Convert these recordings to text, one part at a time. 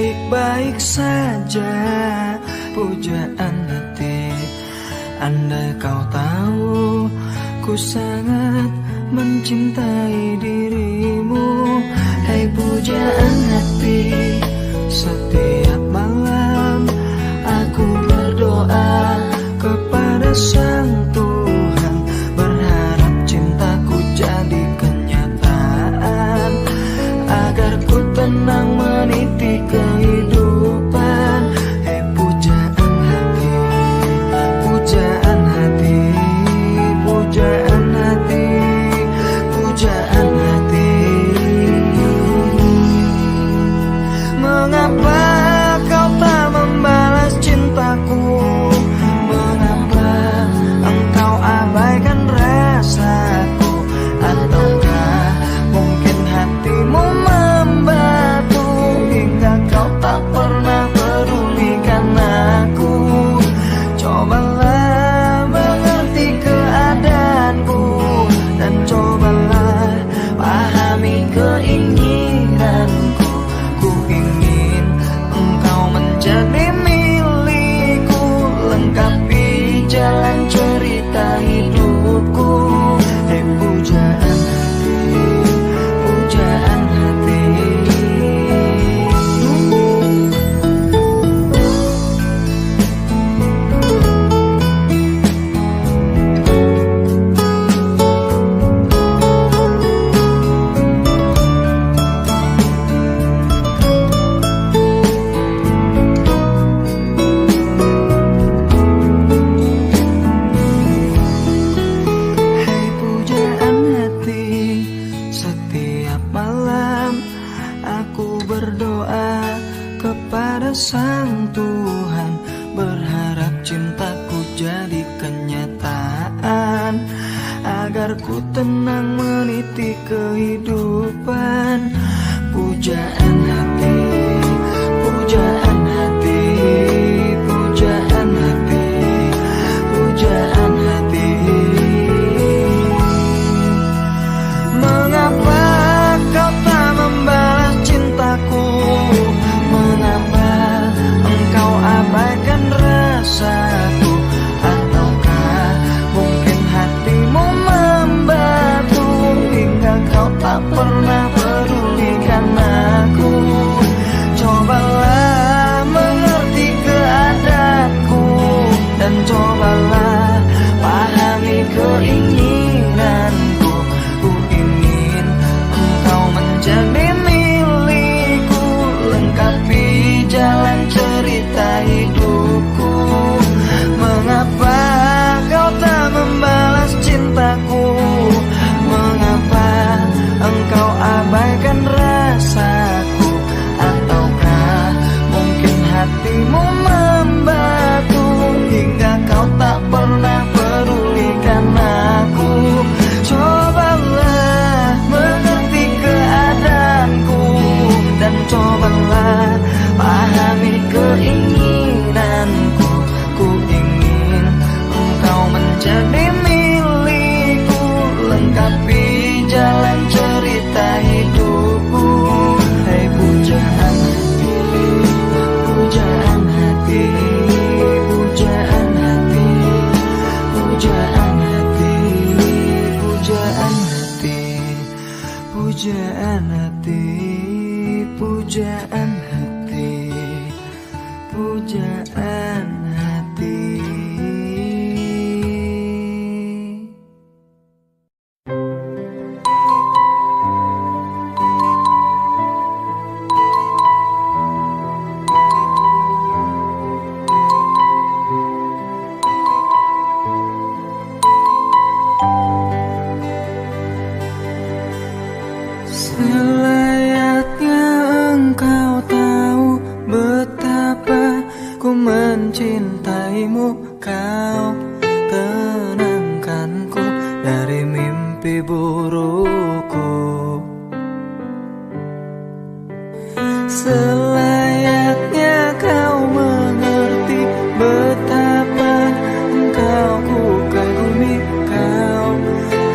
baik-baik saja, pujaan hati. Andai kau tahu, ku sangat mencintai dirimu. Hai pujaan hati, setiap malam aku berdoa kepada Sang Tuhan, berharap cintaku jadi kenyataan, agar ku tenang meniti kehidupan. Hei pujaan hati, pujaan hati, pujaan hati, pujaan hati. Mengapa kau tak membalas cintaku? Mengapa engkau abaikan rasaku? Ataukah mungkin hatimu membatu hingga kau tak pernah pedulikan aku? Cobalah mengerti keadaanku dan cobalah pahami keinginanku. Ku ingin engkau menjadi milikku, lengkapi jalan cerita hidupku. Hei pujaan hati, pujaan hati. Hei pujaan hati, setiap malam aku berdoa kepada Sang Tuhan, berharap cintaku jadi kenyataan, agar ku tenang meniti kehidupan. Pujaan hati, pujaan hati, pujaan hati, pujaan hati. Mengapa kau tak membalas cintaku? Mengapa engkau abaikan rasaku? Ataukah mungkin hatimu membatu hingga kau tak pernah pedulikan aku? Cobalah mengerti keadaanku dan cobalah pahami keinginanku. Ku ingin engkau menjadi milikku, lengkapi jalan cerita hidupku. Mengapa kau tak membalas cintaku? Mengapa engkau abaikan rasaku? Ataukah mungkin hatimu membatu hingga kau tak pernah pedulikan aku? Cobalah mengerti keadaanku dan cobalah pahami keinginanku. Ku ingin engkau menjadi milikku, lengkapi jalan cerita hidupku. Hei pujaan hati, pujaan hati, pujaan hati, pujaan hati, pujaan hati, pujaan hati, pujaan hati, pujaan hati. Selayaknya engkau tahu betapa ku mencintaimu. Kau tenangkanku dari mimpi burukku. Selayaknya kau mengerti betapa engkau ku kagumi. Kau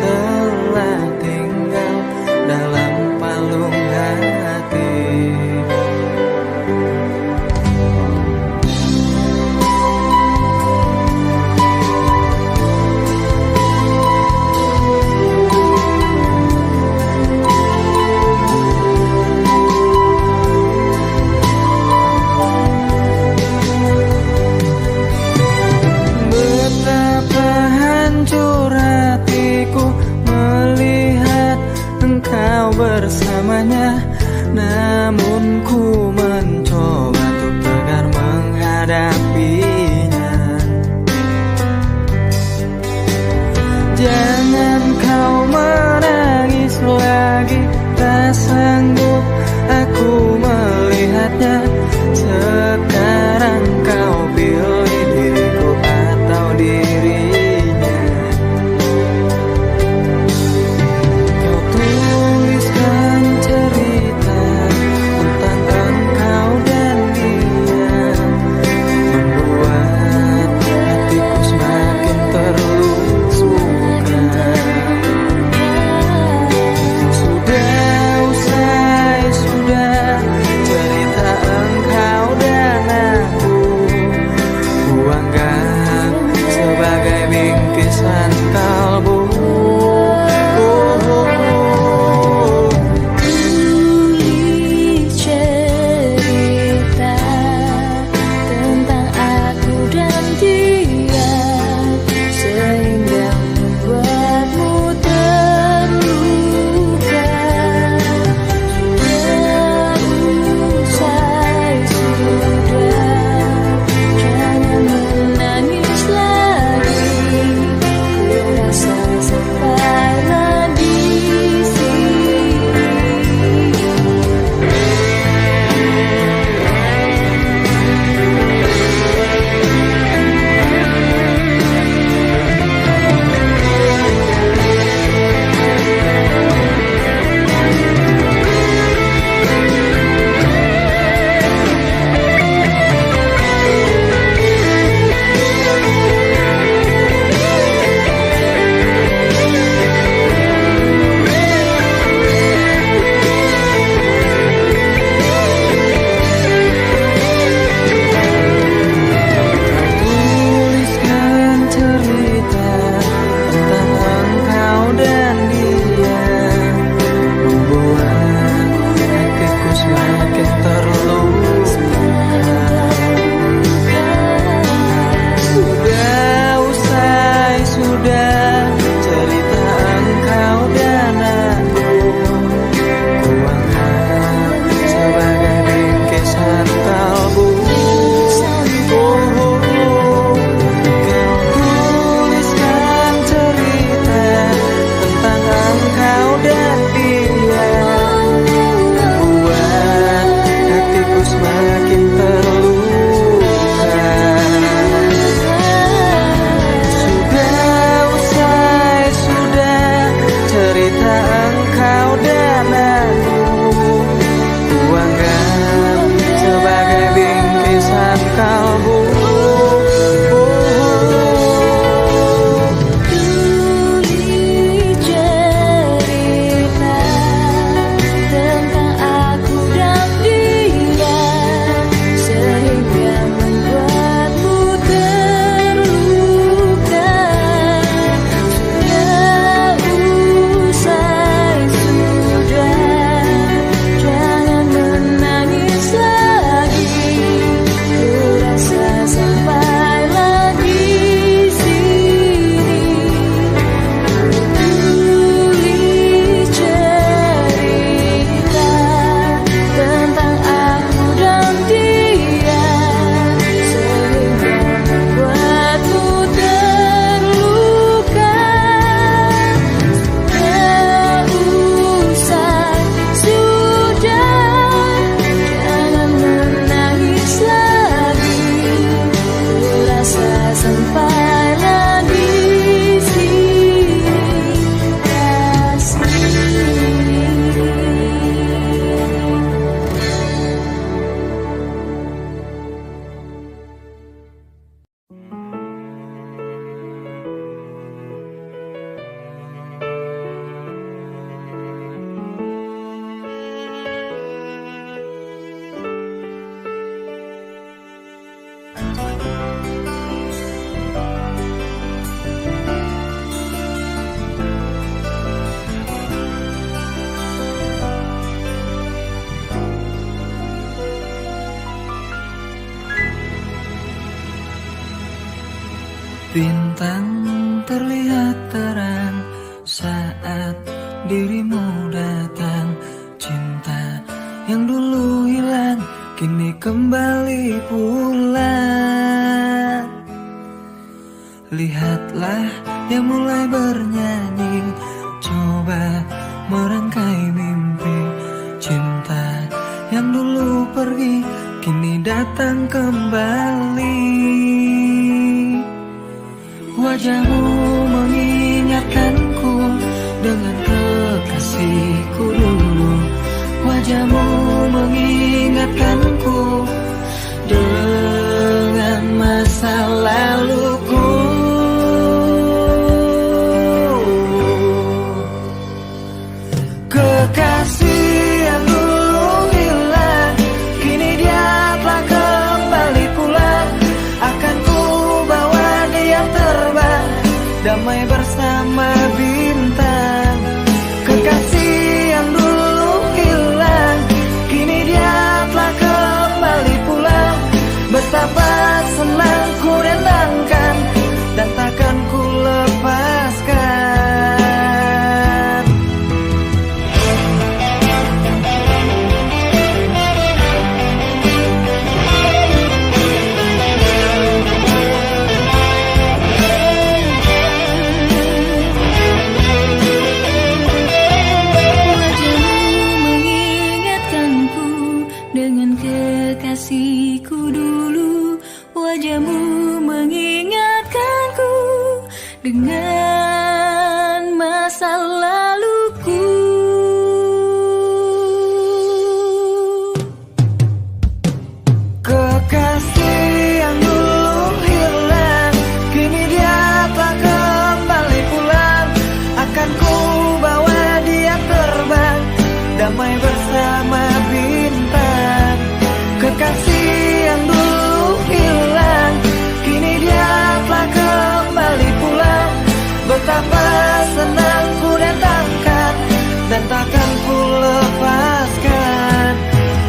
telah tinggal dalam palung hati. menghadapinya. Jangan kau menangis lagi, tak sanggup aku melihatnya. Sekarang kau pilih diriku atau dirinya. Kau tuliskan cerita tentang engkau dan dia, membuat hatiku semakin terluka. Sudah usai, sudah cerita engkau dan aku, kuanggap sebagai bingkisan kalbu. Tulis cerita tentang aku dan dia, sehingga membuatmu terluka. Sudah usai, sudah, jangan menangis lagi. Ku rasa sampailah di sini. Tuliskan cerita tentang engkau dan dia, membuat hatiku semakin terluka. Sudah usai, sudah cerita engkau dan aku, kuanggap sebagai bingkisan kalbu. Kau tuliskan cerita tentang engkau dan dia, membuat hatiku semakin terluka. Sudah usai, sudah cerita engkau dan aku, kuanggap sebagai bingkisan kalbu. Tulis cerita tentang aku dan dia, sehingga membuatmu terluka. Sudah usai, sudah, jangan menangis lagi. Ku rasa sampailah di sini. Tulis cerita tentang aku dan dia, sehingga membuatmu terluka. Sudah usai, sudah, jangan menangis lagi. Ku rasa sampailah di sini, kasih. Bintang terlihat terang saat dirimu datang. Cinta yang dulu hilang kini kembali pulang. Lihatlah yang mulai bernyanyi, coba merangkai mimpi. Cinta yang dulu pergi kini datang kembali. Wajahmu mengingatkanku dengan kekasihku dulu. Wajahmu mengingatkanku dengan masa laluku. Kekasih yang dulu hilang, kini dia telah kembali pulang. Akan ku bawa dia terbang, damai bersama bintang. Kekasih yang dulu hilang, kini dia telah kembali pulang. Betapa senang ku datangkan dan takkan ku lepaskan. Dengan kekasihku dulu, wajahmu mengingatkanku dengan masa laluku. Kekasih yang dulu hilang, kini dia telah kembali pulang. Akan ku bawa dia terbang, damai bersama bintang. Kekasih yang dulu hilang, kini dia telah kembali pulang. Betapa senang ku datangkan dan takkan ku lepaskan.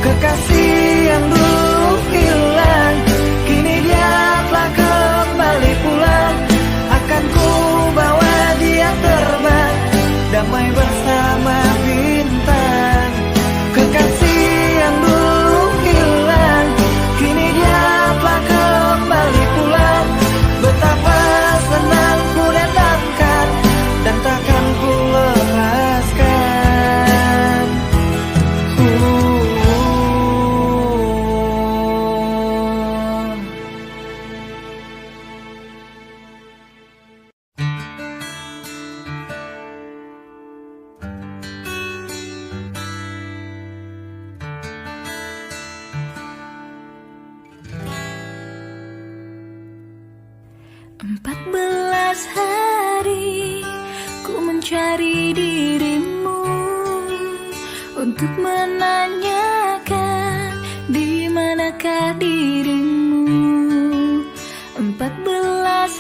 Kekasih yang dulu hilang, kini dia telah kembali pulang. Akan ku bawa dia terbang, damai bersama bintang. Kekasih yang dulu hilang, kini dia telah kembali pulang. Betapa senang ku datangkan dan takkan ku lepaskan. Empat belas hari ku mencari dirimu untuk menanyakan di manakah dirimu. 14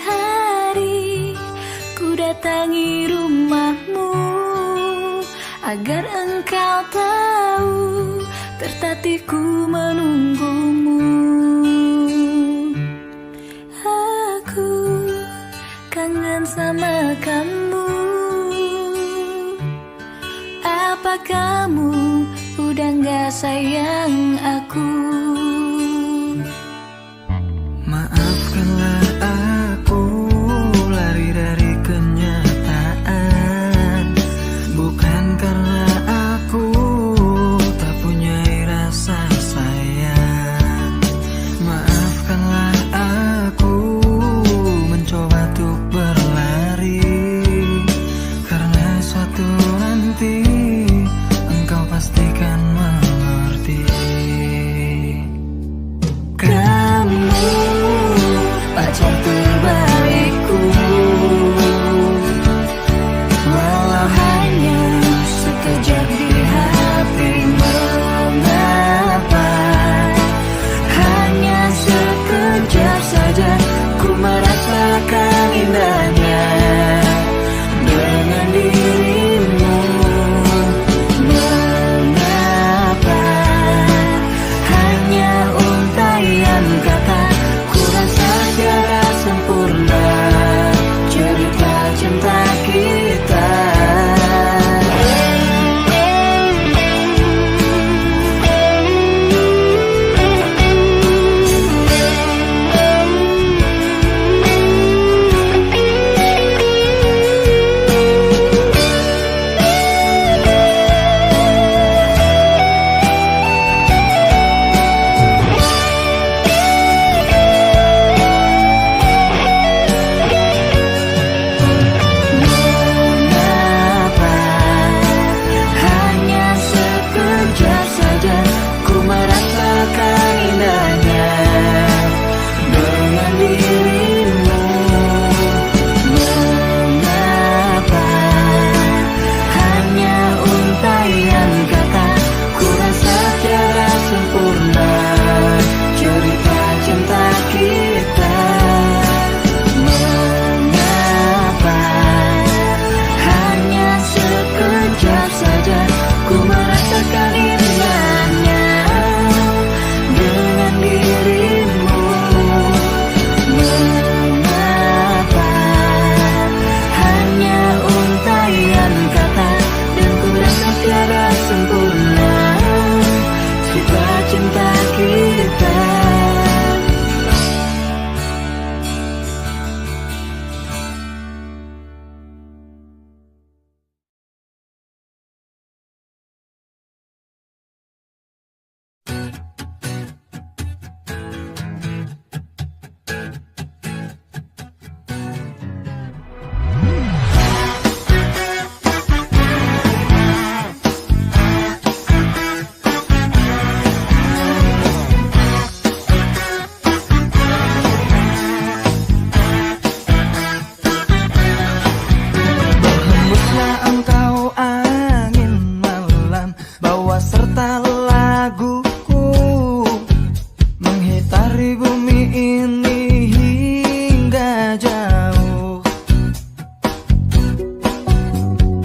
hari ku datangi rumahmu agar engkau tahu tertatihku menunggumu. Aku kangen sama kamu. Apa kamu udah gak sayang aku? Maafkanlah aku lari dari kenyataan, bukan karena aku tak punya rasa sayang. ini hingga jauh.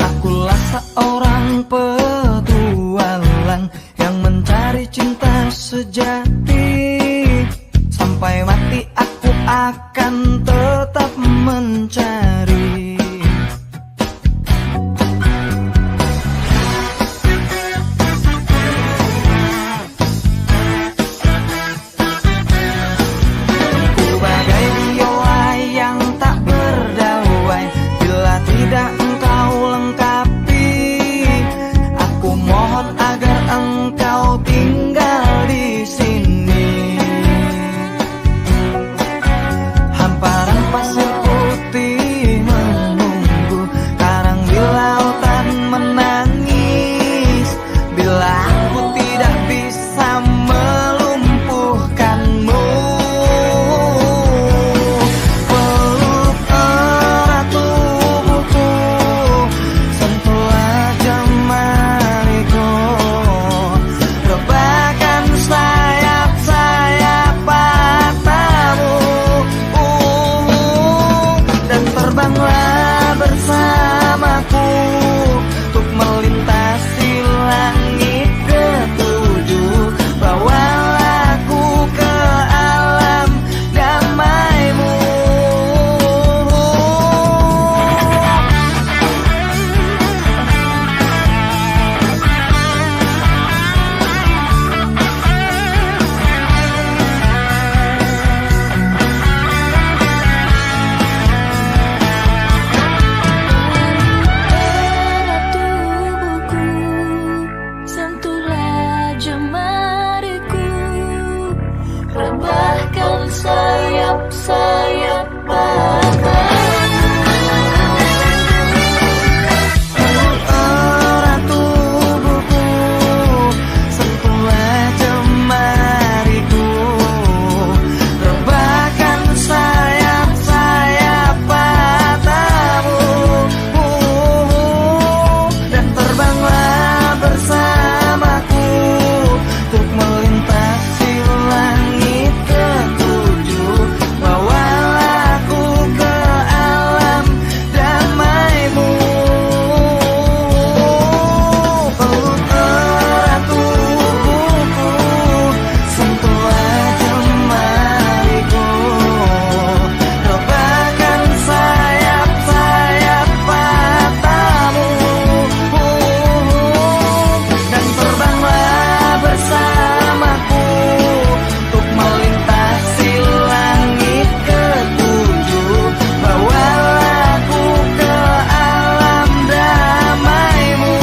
Akulah seorang petualang yang mencari cinta sejati. Sampai mati aku akan tetap mencari. Ku bagai biola yang tak berdauai bila tidak engkau lengkapi. Aku mohon agar engkau tinggal di sini. Hamparan pasir putih menunggu, karang di lautan menangis. Bila aku tidak bisa melumpuhkanmu, peluk erat tubuhku, sentuhlah jemariku, rebahkan sayap-sayap matamu, dan terbanglah bersamaku untuk melintasi langit ketujuh. Bawalah aku ke alam damaimu. Erat tubuhku, sentuhlah jemariku, rebahkan sayap-sayap Erat tubuhku, sentuhlah jemariku, rebahkan sayap-sayap matamu, dan terbanglah bersamaku untuk melintasi langit ketujuh. Bawalah aku ke alam damaimu. Peluk erat tubuhku, sentuhlah jemariku, rebahkan sayap-sayap matamu, dan terbanglah bersamaku untuk melintasi langit ketujuh. Bawalah aku ke alam damaimu.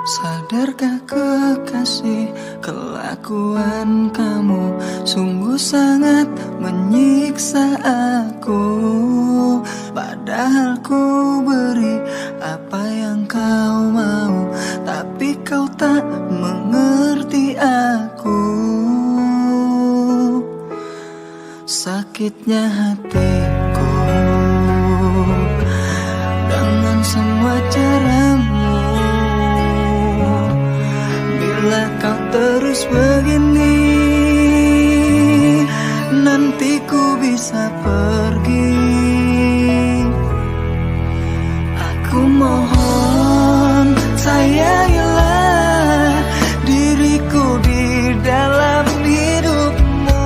Sadarkah kekasih, kelakuan kamu sungguh sangat menyiksa aku. Padahal ku beri apa yang kau mau, tapi kau tak mengerti aku. Sakitnya hatiku dengan semua caramu. Bila kau terus begini, nanti ku bisa pergi. Aku mohon sayangilah diriku di dalam hidupmu,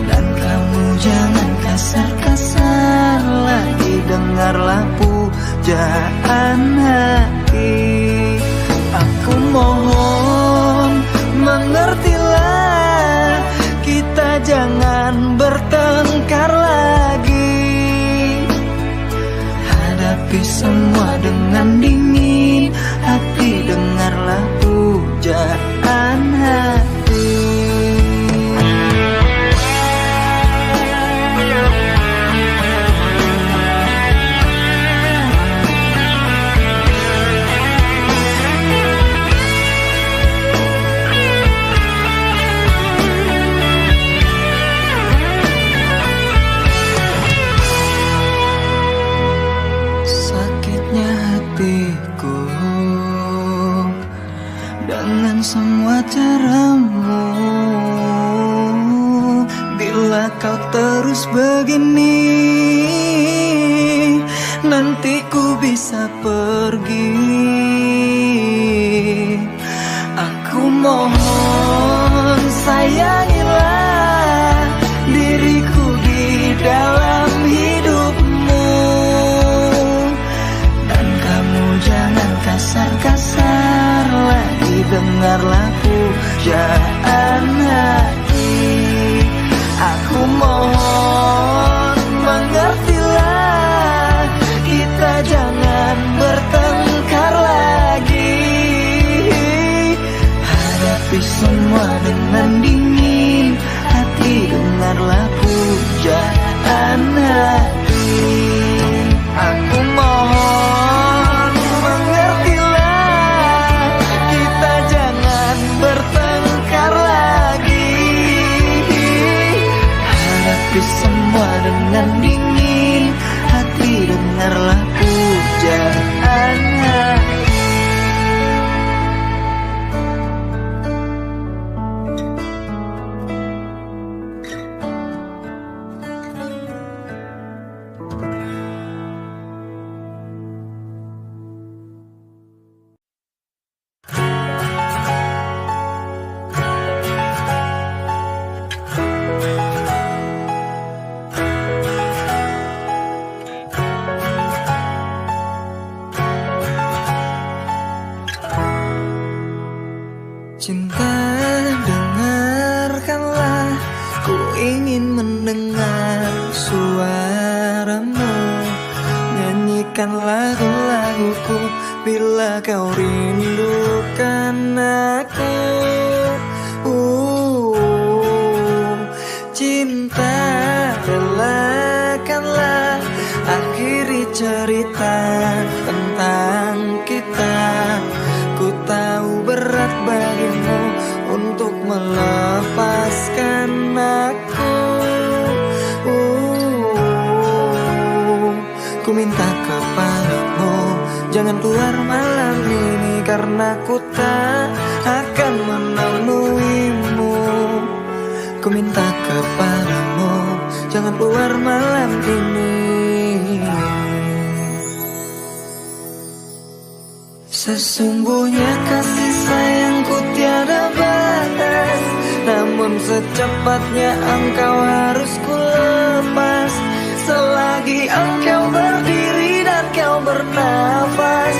dan kamu jangan kasar-kasar lagi. Dengarlah pujaan hati. Aku mohon mengertilah, kita jangan bertengkar lagi. Hadapi semua dengan dingin hati, dengarlah pujaan hati. kau terus begini, nanti ku bisa pergi. Aku mohon sayangilah diriku di dalam hidupmu, dan kamu jangan kasar-kasar lagi, dengarlah pujaan hati. Aku mohon mengertilah, kita jangan bertengkar lagi. Hadapi semua dengan dingin hati, dengarlah pujaan hati. Aku mohon mengertilah, kita jangan bertengkar lagi. Hadapi semua dengan dingin hati, dengarlah pujaan hati. Cinta, dengarkanlah, ku ingin mendengar suaramu. Nyanyikan lagu-laguku bila kau rindukan aku. Cinta, relakanlah akhiri cerita tentang kita. Ku tahu berat bagimu untuk melepaskan aku. Ku minta kepadamu, jangan keluar malam ini, karena ku tak akan menemuimu. Ku minta kepadamu, jangan keluar malam ini. Sesungguhnya kasih sayangku tiada batas, namun secepatnya engkau harus ku lepas. Selagi engkau berdiri dan kau bernafas,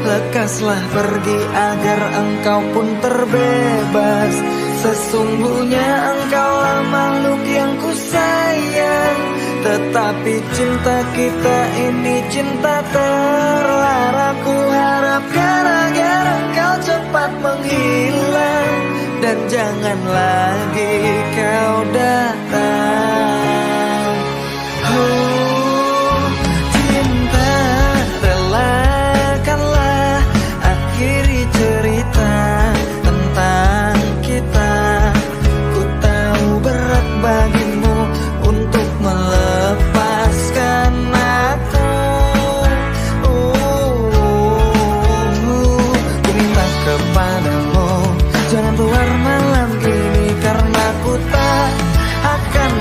lekaslah pergi agar engkau pun terbebas. Sesungguhnya engkaulah makhluk yang ku sayang, tetapi cinta kita ini cinta terlarang. Ku harap gara-gara engkau cepat menghilang, dan jangan lagi kau datang. Cinta, relakanlah akhiri cerita tentang kita. Ku tahu berat bagimu untuk melepaskan aku. Ku minta kepadamu, jangan keluar malam ini, karena ku tak akan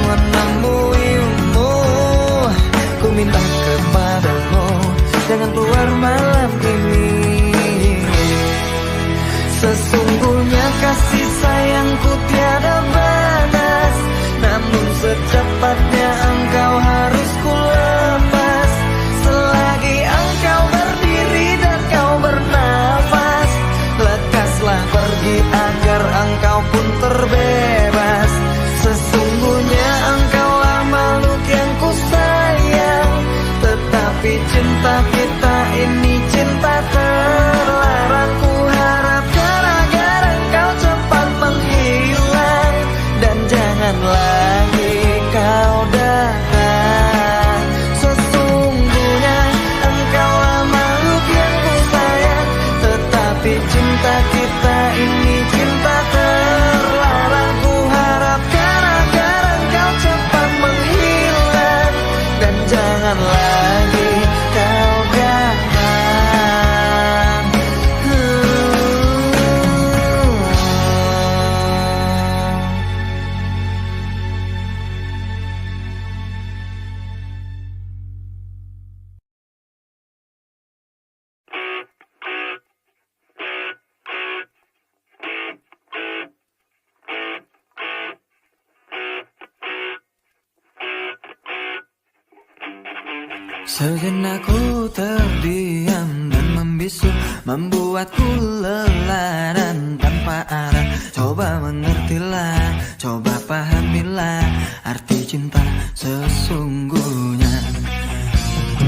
Sejenak ku terdiam dan membisu, membuatku lelah dan tanpa arah. Coba mengertilah, coba pahamilah arti cinta sesungguhnya.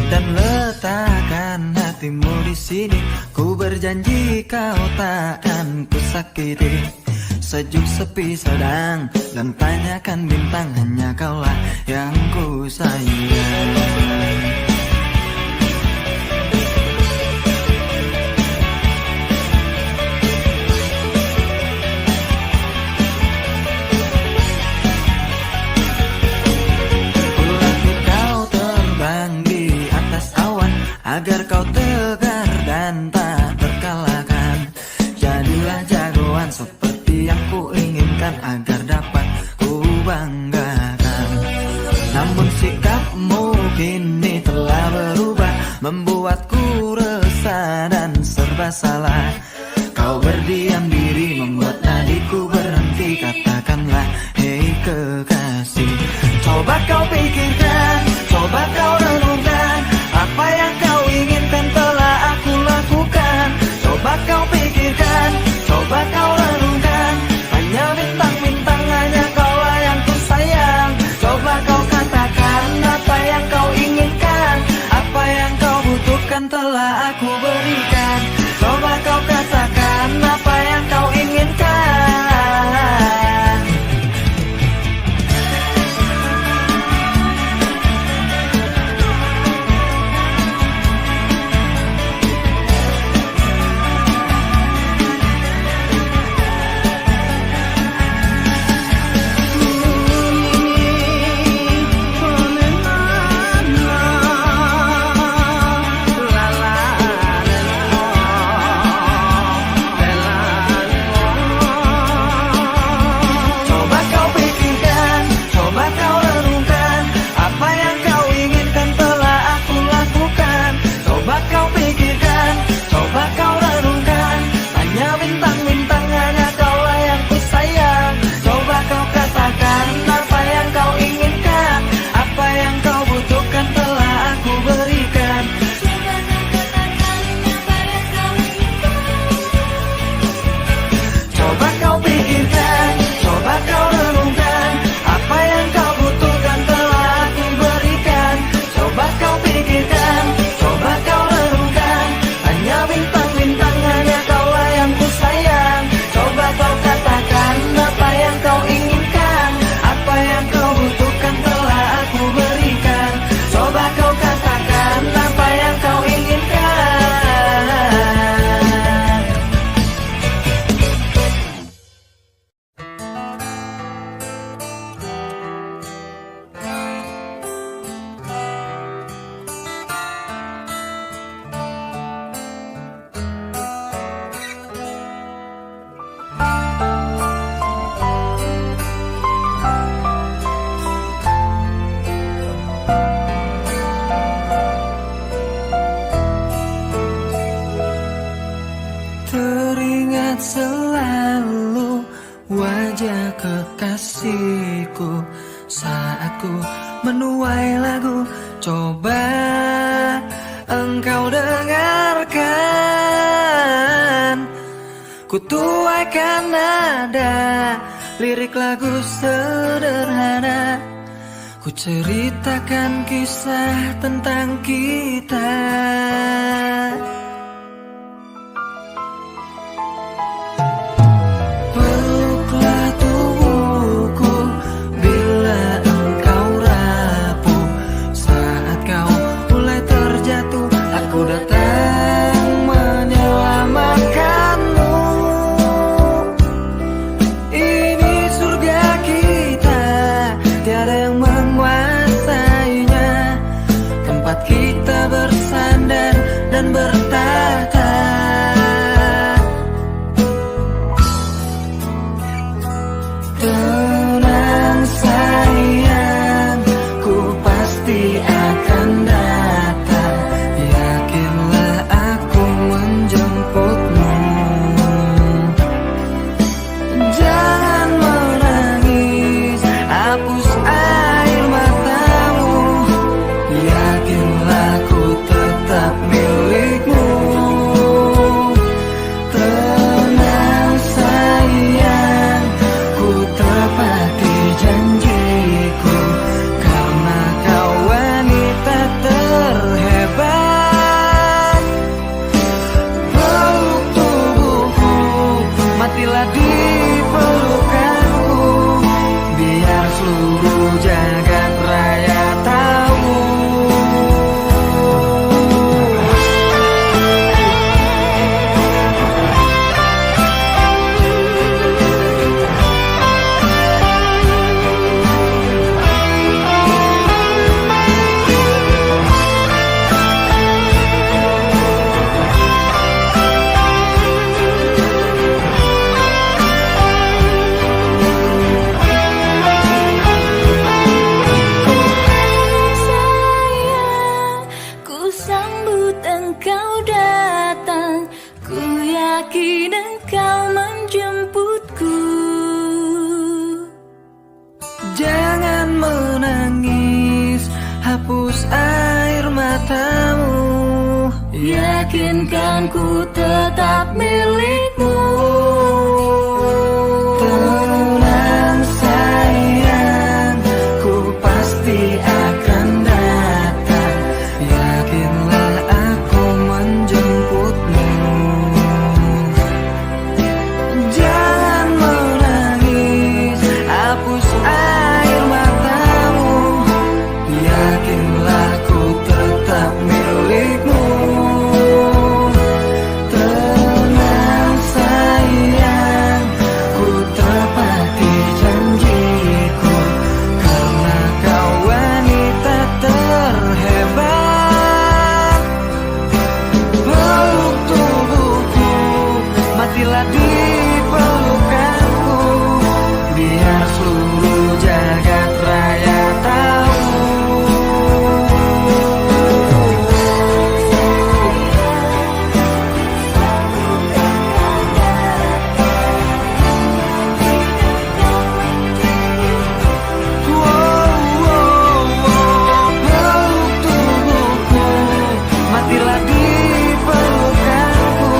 Dan letakkan hatimu di sini, ku berjanji kau takkan kusakiti. Sejuk sepi sedang dan tanyakan bintang, hanya kaulah yang ku sayang. Agar kau tegar dan tak terkalahkan, jadilah jagoan seperti yang ku inginkan, agar dapat ku banggakan. Namun sikapmu kini telah berubah, membuatku resah dan serba salah. Kau berdiam diri, membuat nadiku berhenti. Katakanlah, hei kekasih, coba kau pikirkan, coba kau renungkan, apa yang kau inginkan telah aku lakukan. Coba kau pikirkan, coba kau renungkan, hanya bintang-bintang, hanya kaulah yang ku sayang. Coba kau katakan apa yang kau inginkan, apa yang kau butuhkan telah aku berikan. Coba kau katakan apa yang kau inginkan. Teringat selalu wajah kekasihku saat ku menuai lagu. Coba engkau dengarkan, ku tuaikan nada lirik lagu sederhana. Ku ceritakan kisah tentang kita. Dan akan ku tetap milikmu. Tenang sayang, ku pasti akan datang. Yakinlah aku menjemputmu. Jangan menangis, hapus air matamu. Yakinlah ku tetap milikmu. Tenang sayang, ku tepati janjiku, karena kau wanita terhebat. Peluk tubuhku, matilah di pelukanku, biar seluruh jagat raya tahu. Peluk tubuhku, matilah di pelukanku,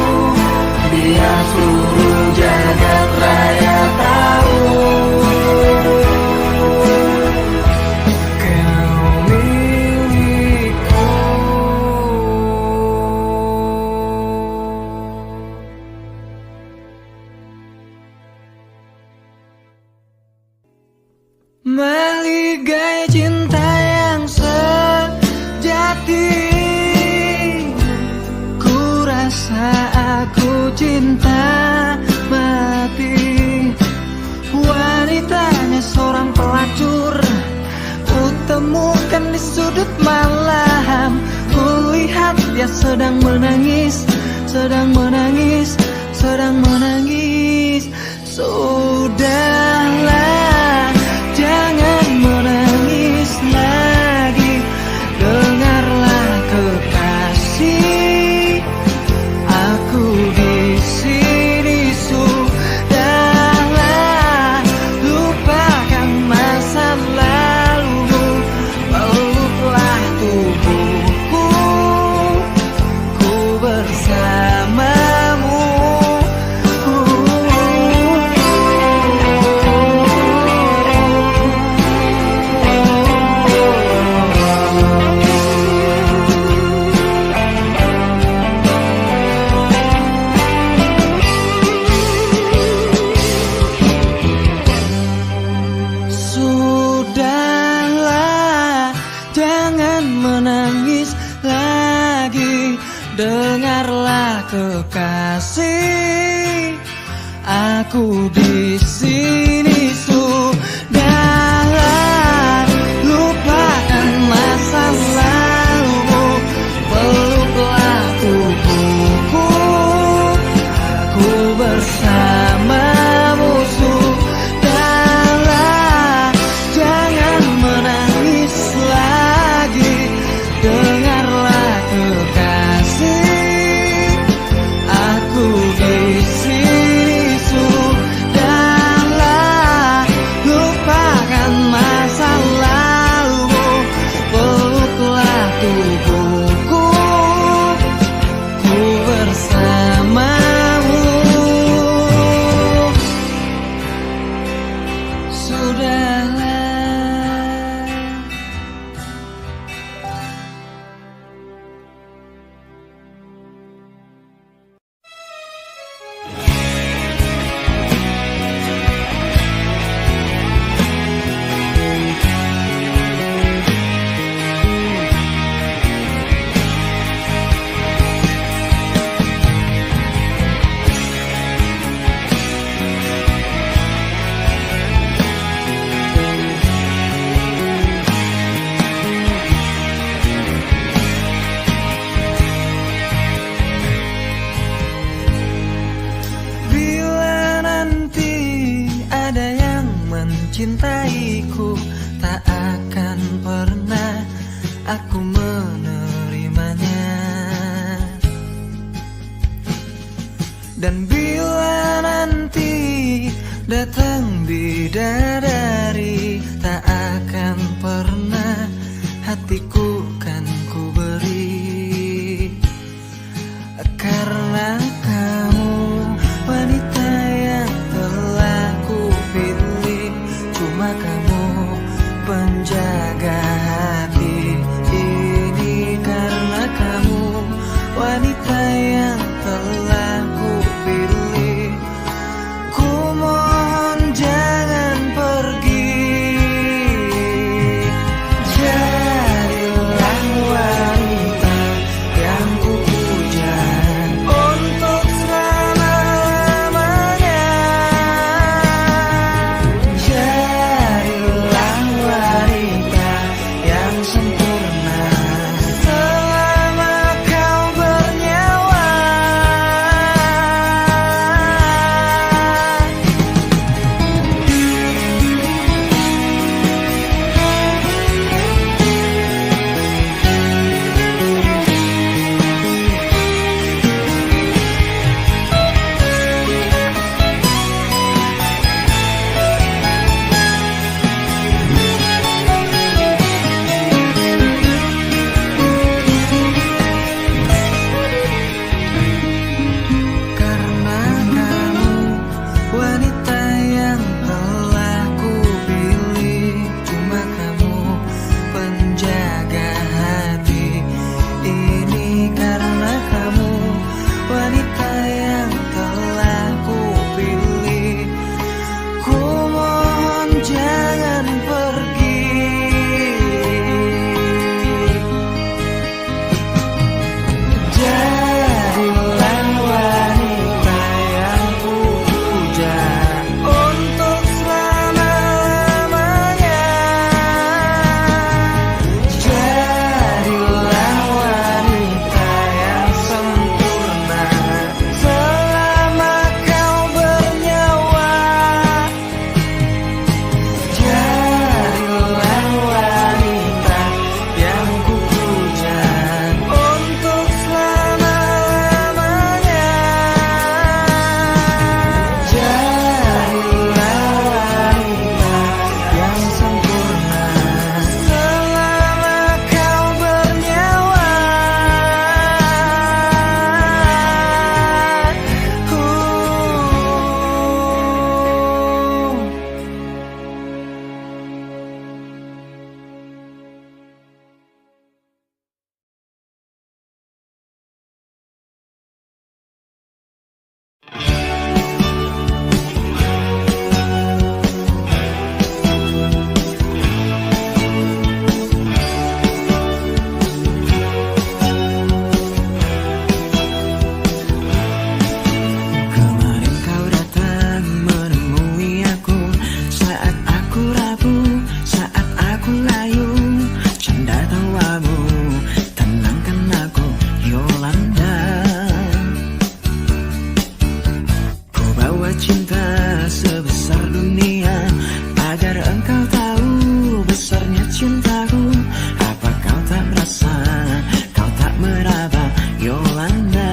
biar seluruh jagat raya tahu. Kau milikku. Meligai cinta yang sejati, ku rasa aku cinta mati. Wanitanya seorang pelacur, ku temukan di sudut malam. Ku lihat dia sedang menangis, sedang menangis, sedang menangis. Sudahlah, jangan menangis lagi. Dengarlah kekasih, aku di sini. Sudahlah, lupakan masa lalumu. Peluklah tubuhku, ku bersamamu. Sudahlah, jangan menangis lagi. Dengarlah kekasih, aku di sini. Sudahlah, lupakan masa lalumu. Peluklah tubuhku, ku bersamamu. Sudahlah, jangan menangis lagi. Dengarlah kekasih, aku di sini. Sudahlah, lupakan masa lalumu. Peluklah tubuhku, ku bersamamu. Sudahlah. Bila nanti ada yang mencintaiku, tak akan pernah aku menerimanya. Dan bila nanti datang bidadari, tak akan pernah hatiku kan ku beri. Karena aku rapuh saat aku layu, canda tawamu tenangkan aku Yolanda. Ku bawa cinta sebesar dunia agar engkau tahu besarnya cintaku. Apa kau tak merasa, kau tak meraba Yolanda?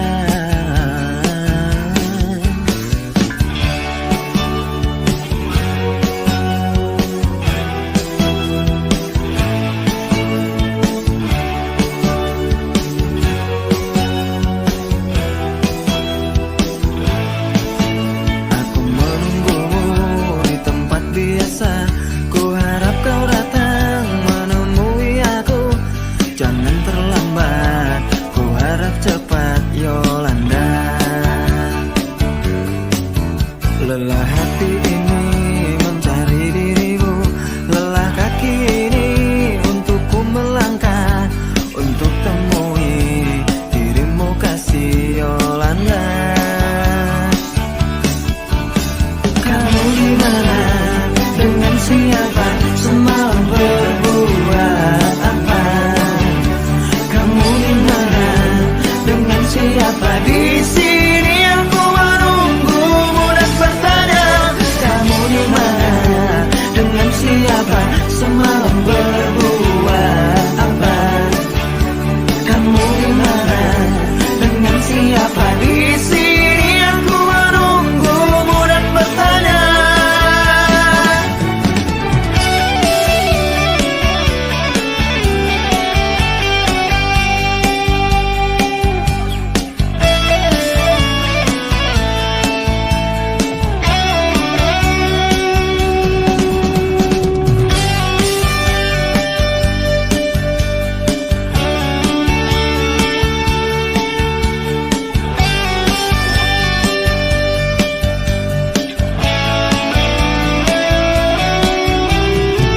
Aku menunggumu di tempat biasa, ku harap kau datang menemui aku. Jangan terlambat, ku harap cepat Yolanda. Lelah hati ini mencari dirimu, lelah kaki ini untuk ku melangkah, untuk temui dirimu kasih Yolanda. Kamu di mana, dengan siapa, semalam berbuat apa? Kamu di mana, dengan siapa, di sini aku menunggumu dan bertanya. Kamu di mana, dengan siapa, semalam berbuat apa? Kamu di mana, dengan siapa, di sini aku menunggumu dan bertanya.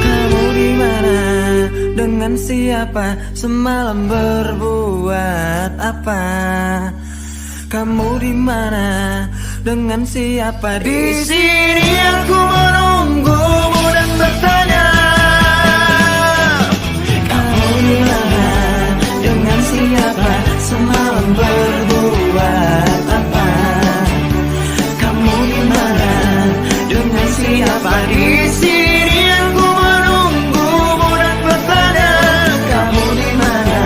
Kamu di mana, dengan siapa, semalam berbuat apa? Kamu di mana, dengan siapa, di sini aku menunggumu dan bertanya. Kamu di mana, dengan siapa, semalam berbuat apa? Kamu di mana, dengan siapa, di sini aku menunggumu dan bertanya. Kamu di mana,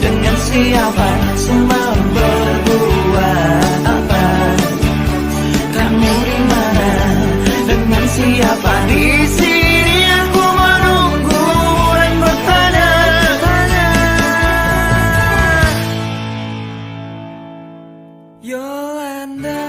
dengan siapa, semalam berbuat apa? Kamu di mana, dengan siapa, di sini aku menunggumu dan bertanya. Yolanda.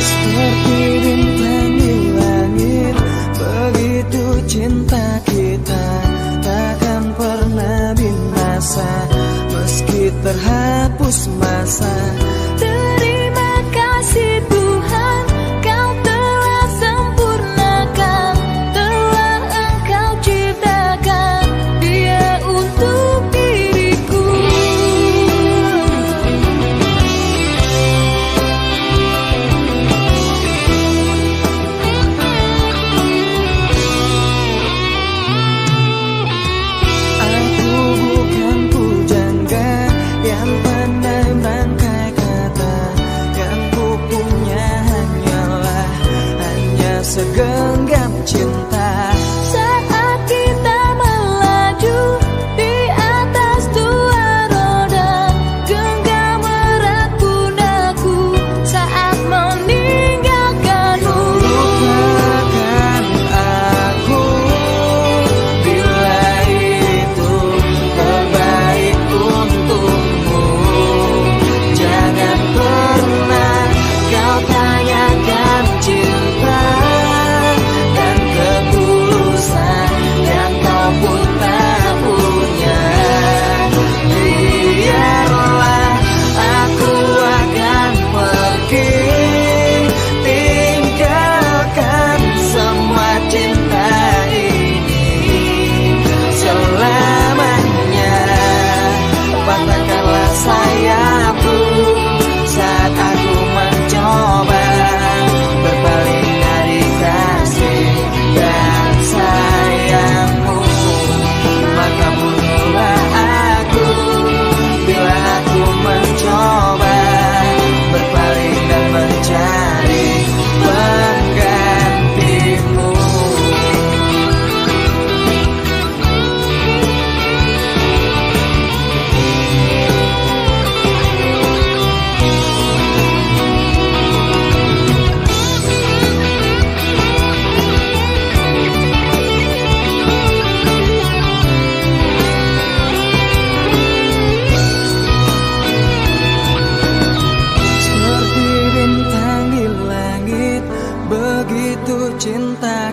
Seperti bintang di langit, begitu cinta kita takkan pernah binasa, meski terhapus masa. Terima kasih Tuhan, Kau telah sempurnakan, telah Engkau ciptakan Dia untuk diriku. Aku bukan pujangga yang pandai merangkai kata, yang ku punya hanyalah hanya segenggam cinta. Saat kita melaju di atas dua roda, genggam erat pundaku saat meninggalkanmu. Lupakan aku bila itu terbaik untukmu. Jangan pernah kau tanyakan cinta dan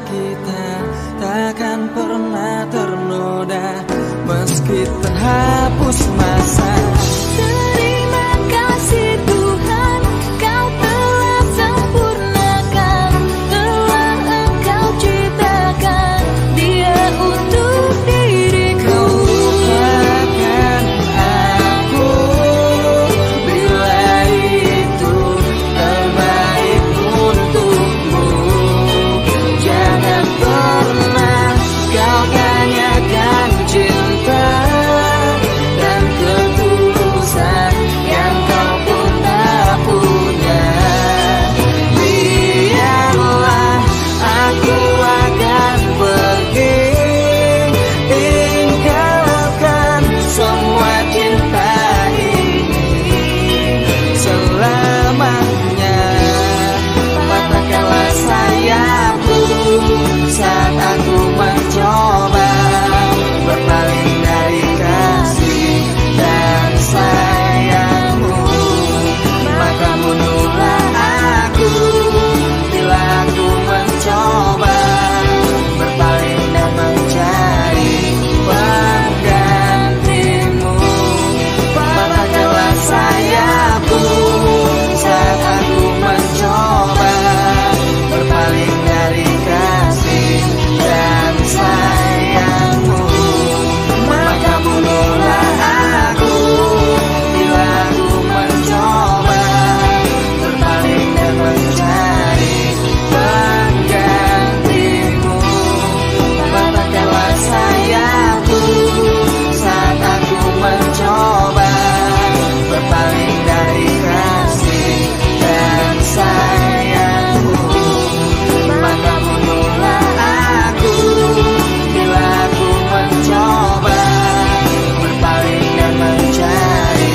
kita takkan pernah ternoda meski terhapus masa. Terima kasih Tuhan, Kau telah sempurnakan, telah Engkau ciptakan Dia untuk diriku. Kau lupakan aku bila itu terbaik untukmu. Jangan pernah kau tanyakan cinta dan ketulusan yang kau pun tak punya. Biarlah aku akan pergi, tinggalkan semua cinta ini selamanya. Patahkanlah sayapku saat aku mencoba berpaling dari kasih dan sayangmu. Maka bunuhlah aku bila aku mencoba berpaling dan mencari penggantimu. Patahkanlah sayapku saat aku mencoba berpaling dari kasih dan sayangmu. Maka bunuhlah aku bila aku mencoba berpaling dan mencari penggantimu. Patahkanlah sayapku saat aku mencoba berpaling dari kasih dan sayangmu. Maka bunuhlah aku bila aku mencoba berpaling dan mencari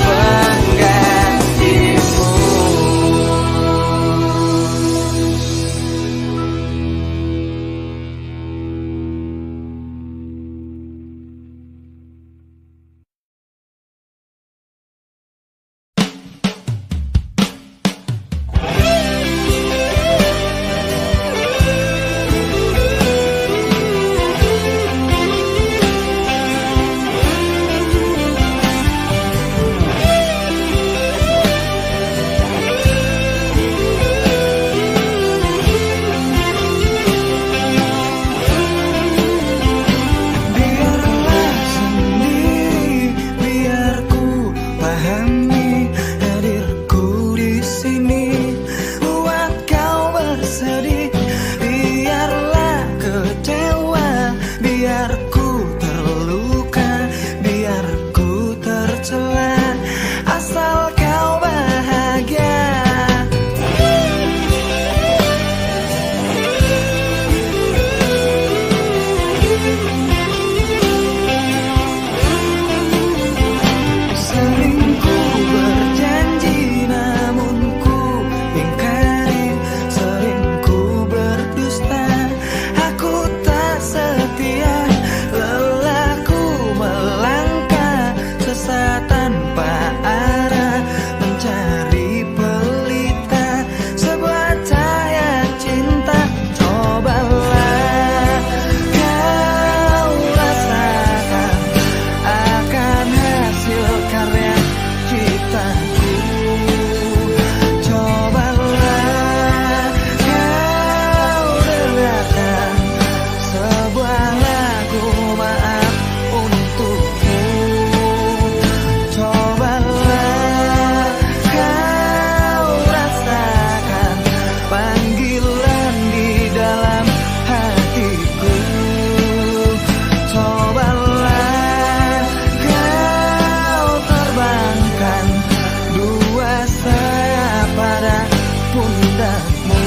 penggantimu. Biarlah sendiri, biar ku pahami hadirku di sini buat kau bersedih. Biarlah kecewa, biar ku terluka, biar ku tercela, asal kau bahagia. Sering ku berjanji namun ku ingkari, sering ku berdusta, aku tak setia, lelah ku melangkah sesat tanpa arah, mencari pelita sebuah cahaya cinta. Cobalah kau rasakan akan hasil karya ciptaku. Cobalah kau dengarkan sebuah lagu maaf untukmu. Cobalah kau rasakan panggilan di dalam hatiku. Cobalah kau terbangkan dua sayap pada pundakmu.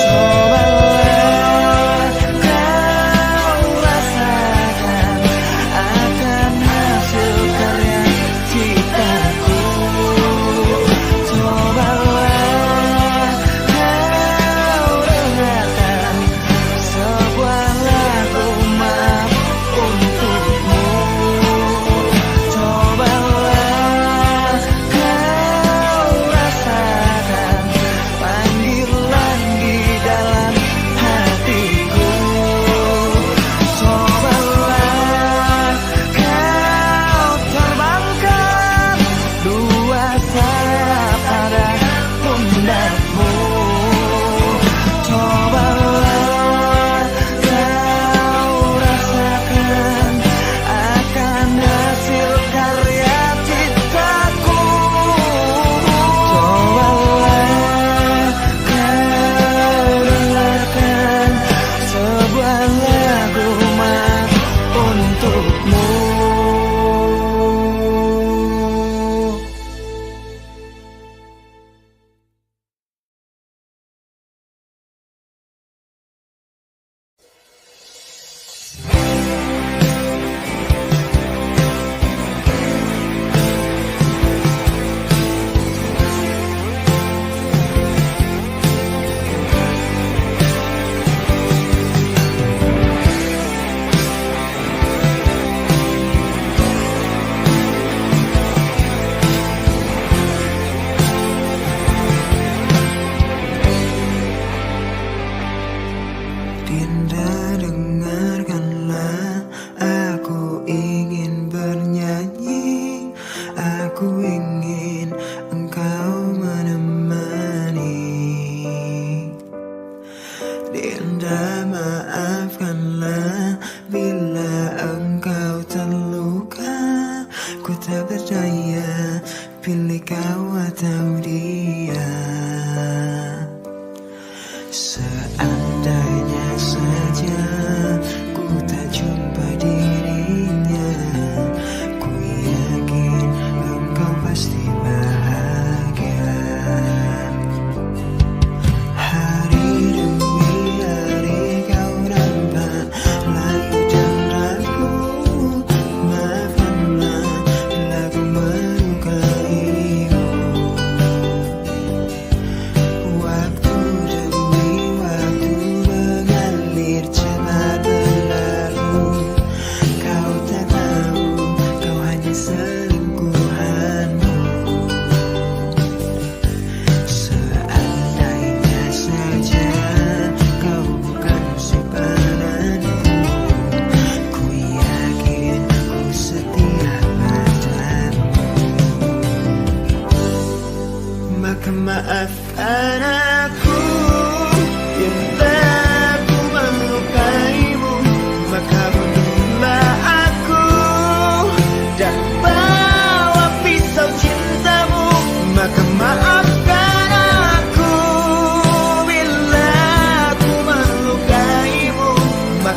Cobalah kau rasakan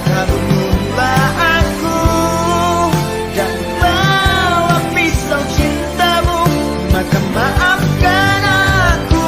maka bunuhlah aku dan bawa pisau cintamu, maka maafkan aku.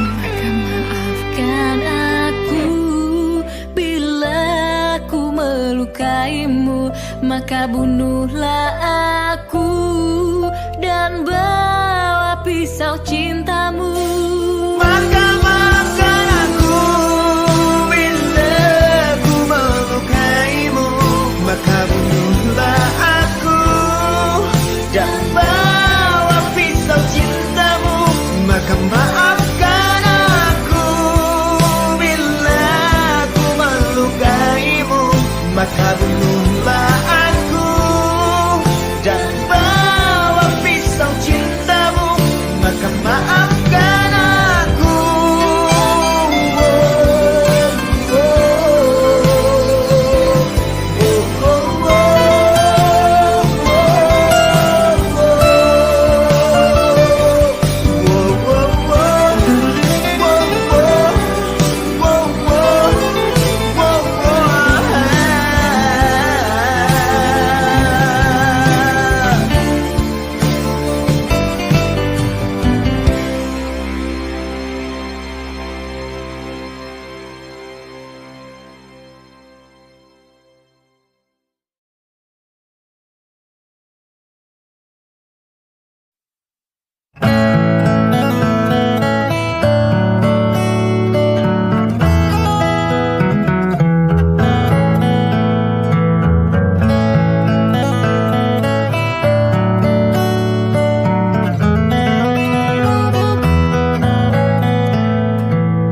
Maka maafkan aku bila ku melukaimu, maka bunuhlah aku dan bawa pisau cintamu. Maka maafkan aku bila ku melukaimu, maka bunuhlah aku dan bawa pisau cintamu, maka maafkan aku bila ku melukaimu, maka bunuhlah aku dan bawa pisau cintamu, maka maafkan aku.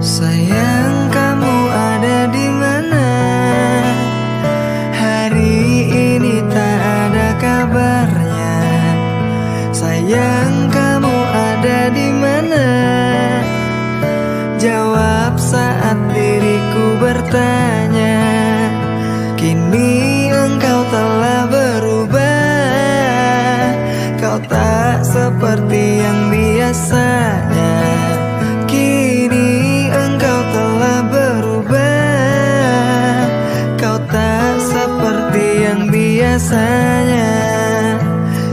Sayang, kamu ada di mana? Hari ini tak ada kabarnya. Sayang, kamu ada di mana? Jawab saat diriku bertanya. Kini engkau telah berubah. Kau tak seperti yang biasanya. Kini engkau telah berubah. Kau tak seperti yang biasanya.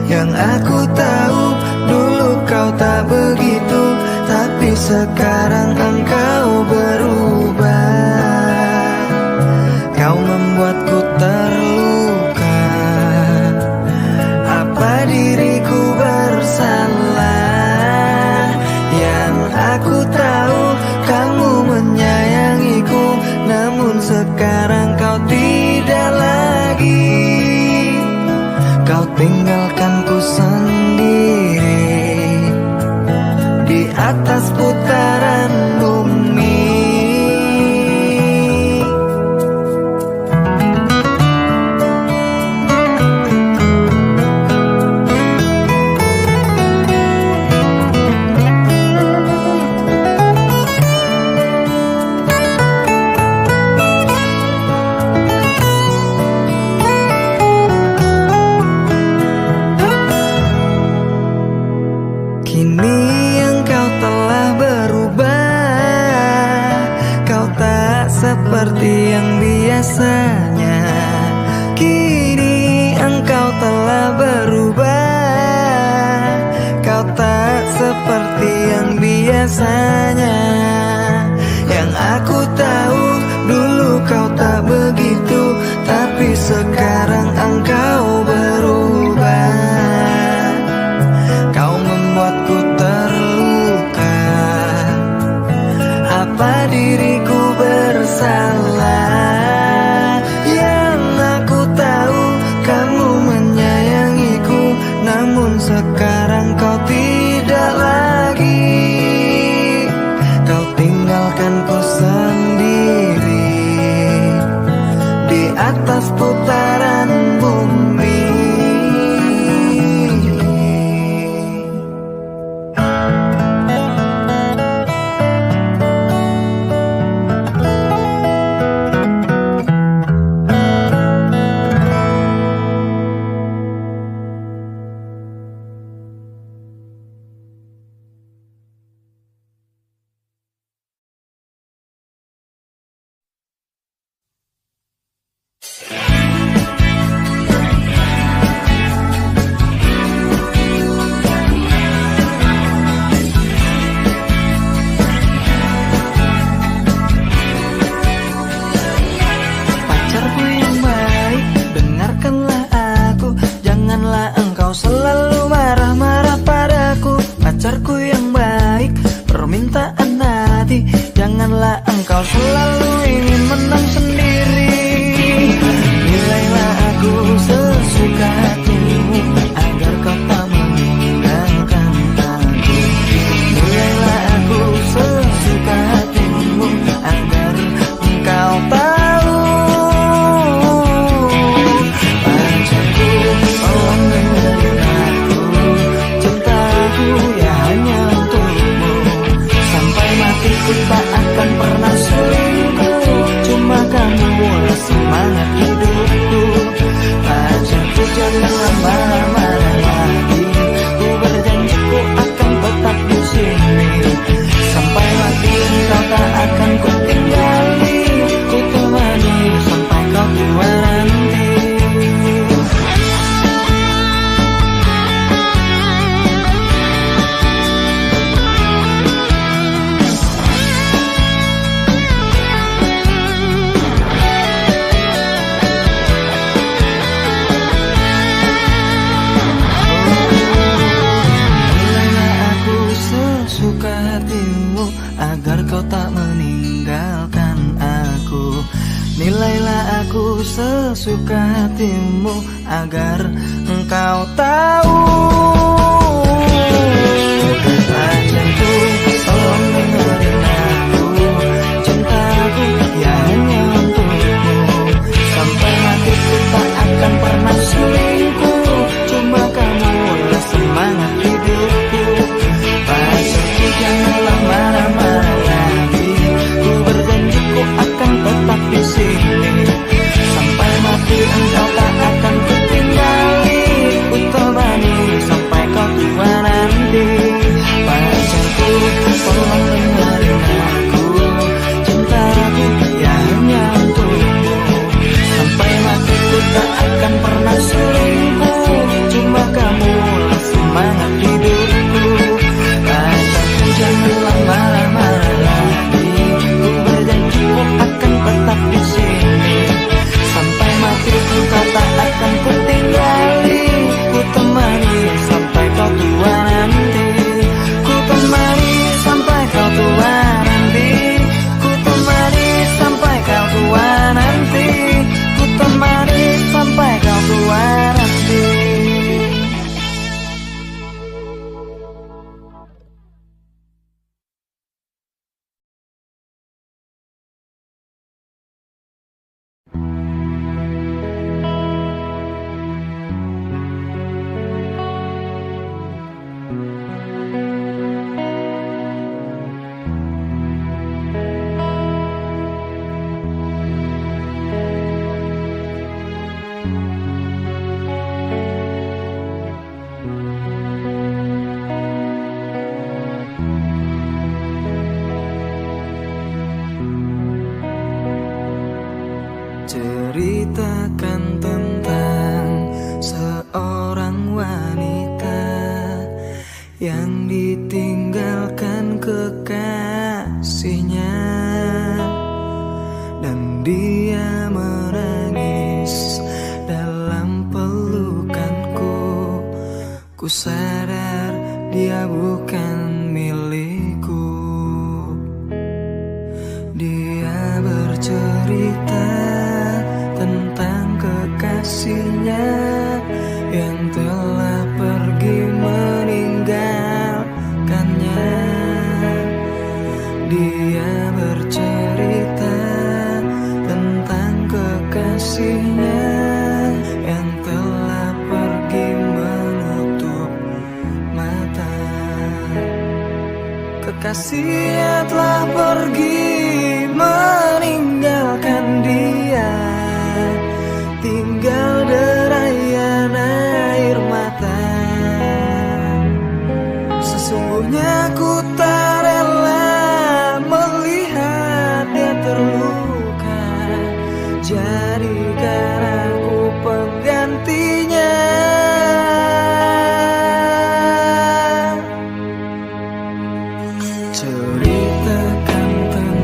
Yang aku tahu dulu kau tak begitu, tapi sekarang engkau berubah. Kau membuatku terluka. Apa diriku bersalah? Yang aku tahu kamu menyayangiku, namun sekarang kau tidak lagi. Kau tinggalkanku sendiri di atas putaran bumi. Kini engkau telah berubah. Kau tak seperti yang biasanya. Kini engkau telah berubah. Kau tak seperti yang biasanya. Yang aku tahu dulu kau tak begitu, tapi sekarang engkau berubah. kau selalu ingin menang sendiri. Nilailah aku sesuka hatimu agar kau tak meninggalkan aku. Nilailah aku sesuka hatimu agar engkau tahu. Pacarku, tolong dengerin aku, cintaku ya hanya untukmu. Sampai mati ku tak akan pernah selingkuh, cuma kamulah semangat hidupku. Pacarku janganlah marah-marah lagi, ku berjanji ku akan tetap di sini. Sampai mati engkau tak akan ku tinggali, ku temani sampai kau tua nanti. Suka hatimu agar kau tak meninggalkan aku. Nilailah aku sesuka hatimu agar engkau tahu. Pacarku, tolong dengerin aku, cintaku ya hanya untukmu. Sampai mati ku tak akan pernah selingkuh, cuma kamulah semangat hidupku. Pacarku janganlah marah-marah lagi, ku berjanji ku akan tetap di sini. Sampai mati engkau tak akan ku tinggali, ku temani sampai kau tua nanti. Pacarku, tolong dengerin aku, cintaku ya hanya untukmu. Sampai mati ku tak akan pernah selingkuh, cuma kamulah semangat hidupku. Janganlah marah-marah lagi, ku berjanji ku akan tetap di sini. Sampai mati engkau tak akan ku tinggali, ku temani sampai kau tua nanti. Ku temani sampai kau tua nanti. Ku temani sampai kau tua nanti. Ku temani sampai kau tua nanti. Ceritakan tentang seorang wanita yang ditinggalkan kekasihnya, dan dia menangis dalam pelukanku. Ku sadar dia bukan milikku. Dia bercerita tentang kekasihnya yang telah pergi meninggalkannya. Dia bercerita tentang kekasihnya yang telah pergi menutup mata. Kekasihnya telah pergi meninggalkan dia, tinggal derayan air mata. Sesungguhnya ku tak rela melihat dia terluka, jadikan aku penggantinya. Ceritakan tentang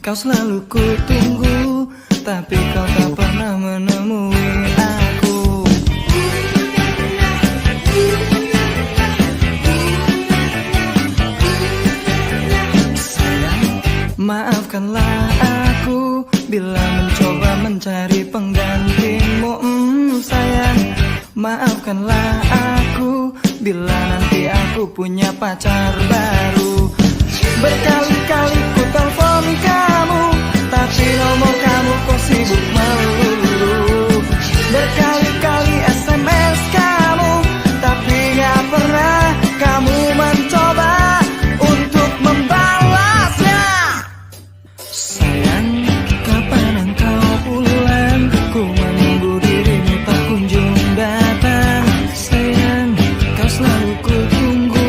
kau selalu ku tunggu, tapi kau tak pernah menemui aku. Sayang, maafkanlah aku bila mencoba mencari penggantimu. Sayang, maafkanlah aku bila nanti aku punya pacar baru. Berkali-kali ku telepon kamu, tapi nomor kamu kok sibuk melulu. Berkali-kali SMS kamu, tapi gak pernah kamu mencoba untuk membalasnya. Sayang, kapan engkau pulang? Ku menunggu dirimu tak kunjung datang. Sayang, kau selalu ku tunggu,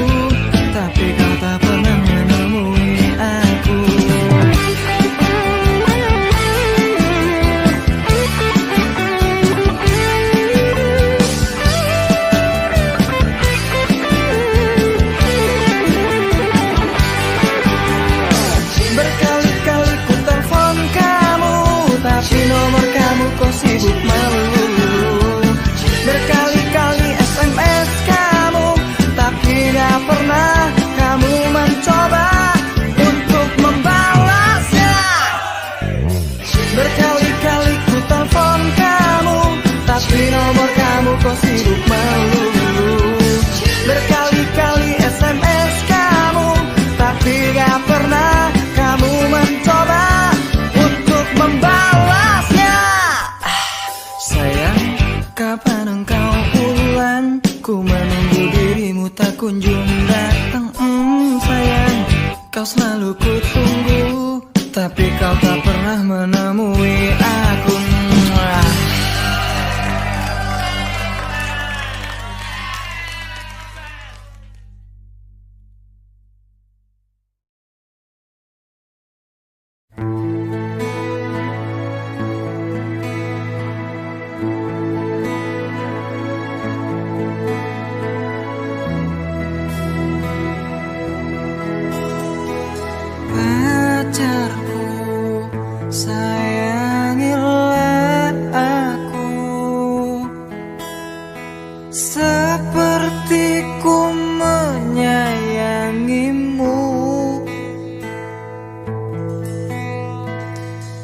tapi kau tak pernah menemui aku. Berkali-kali ku telepon kamu, tapi nomor kamu kok sibuk melulu. Berkali-kali SMS kamu, tapi gak pernah kamu mencoba untuk membalasnya. Berkali-kali ku telepon kamu, tapi nomor kamu kok sibuk melulu. Berkali-kali SMS kamu, tapi gak pernah kamu mencoba untuk membalasnya. Sayang, kapan engkau pulang? Ku menunggu dirimu tak kunjung datang. Sayang, kau selalu ku tunggu, tapi kau tak pernah menemui aku. Pacarku, sayangilah aku seperti ku menyayangimu.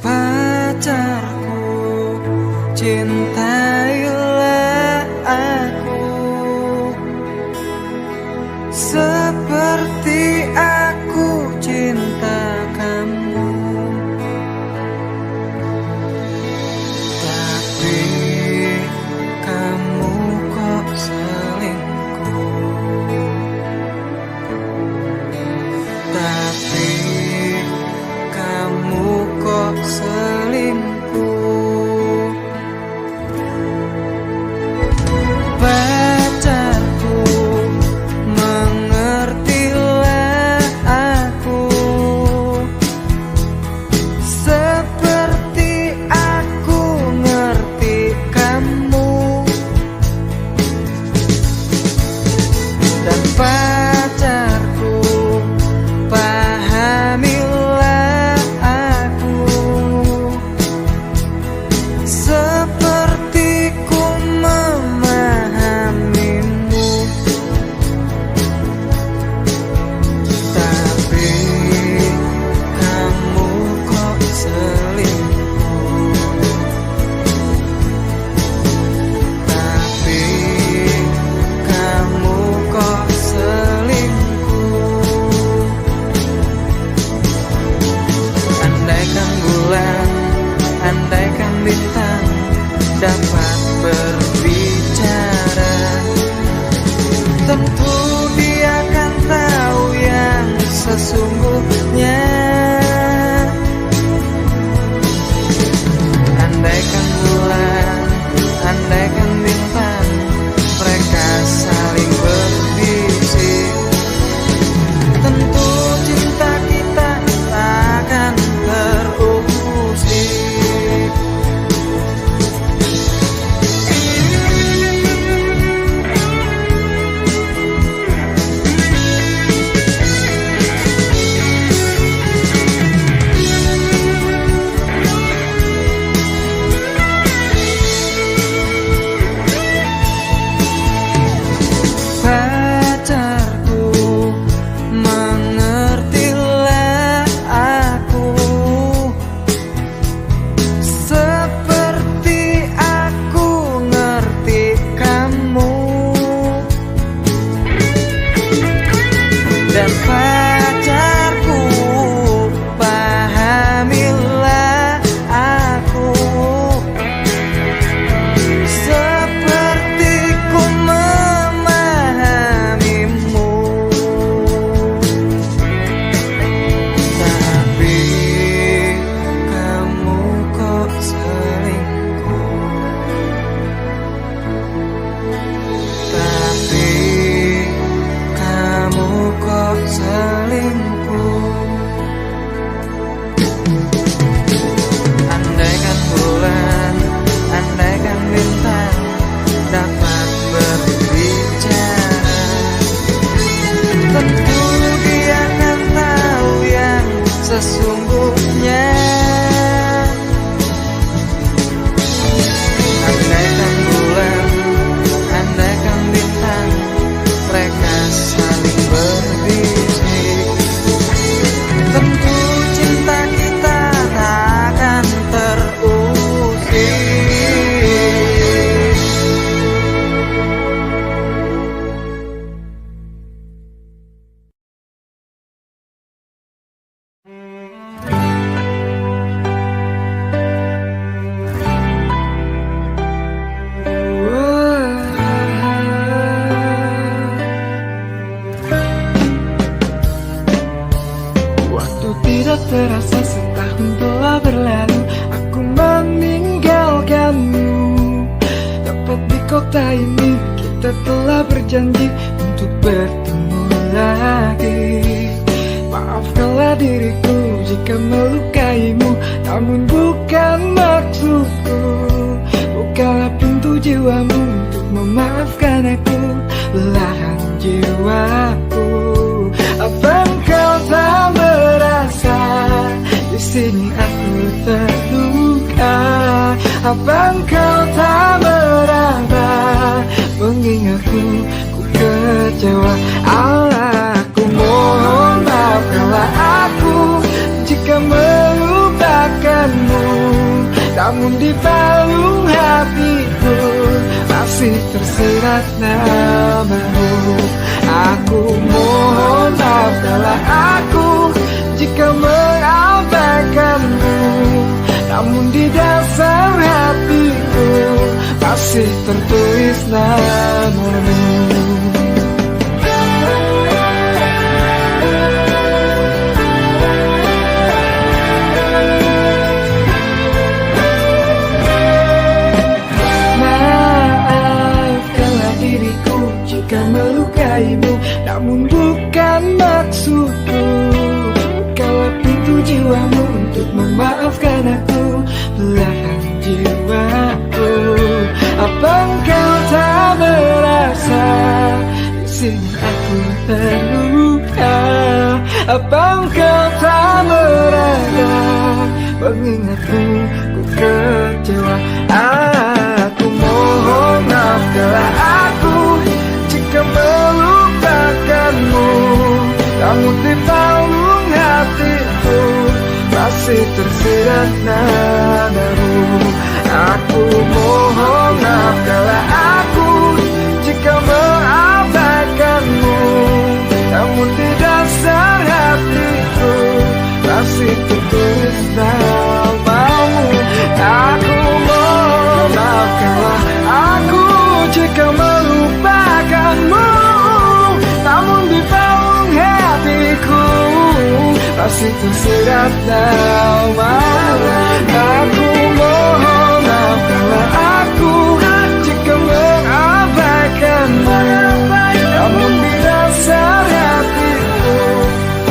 Pacarku, cintailah aku seperti aku cinta kamu. Tapi kamu kok kota ini kita telah berjanji untuk bertemu lagi. Maafkanlah diriku jika melukaimu, namun bukan maksudku. Bukalah pintu jiwamu untuk memaafkan aku, belahan jiwaku. Apa engkau tak merasa di sini aku terluka? Apa engkau tak meraba mengingatku, ku kecewa. Aku mohon maafkanlah aku jika melupakanmu, namun di palung hatiku masih tersirat namamu. Aku mohon maafkanlah aku jika mengabaikanmu, namun di dasar hatiku masih tertulis namamu. Maafkanlah diriku jika melukaimu, namun bukan maksudku. Bukalah pintu jiwamu untuk memaafkan aku, belahan jiwaku. Apa engkau tak merasa di sini aku terluka? Apa engkau tak merasa mengingatku, ku kecewa. Aku mohon maafkanlah aku jika melupakanmu, namun di palung hatiku masih tersirat nadamu. Aku mohon maafkanlah aku jika mengabaikanmu, namun di dasar hatiku masih tertulis namamu. Aku mohon maafkanlah aku jika melupakanmu, namun di palung hatiku masih tersirat namamu. Aku mohon maafkanlah aku jika mengabaikanmu, namun di dasar hatiku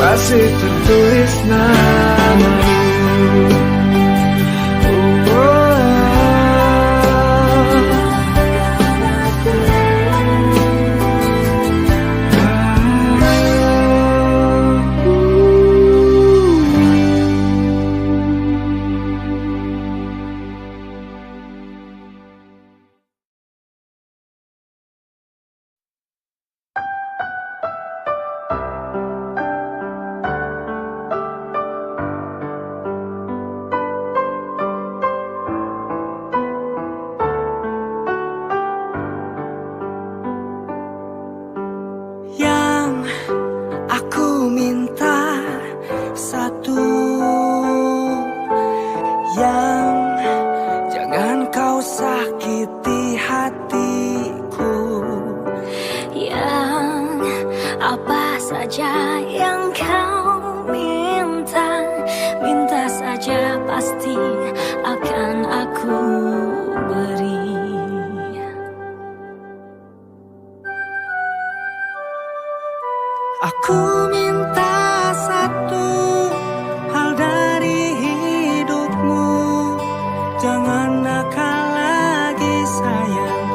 masih tertulis namamu. Aku minta satu hal dari hidupmu, jangan nakal lagi sayang,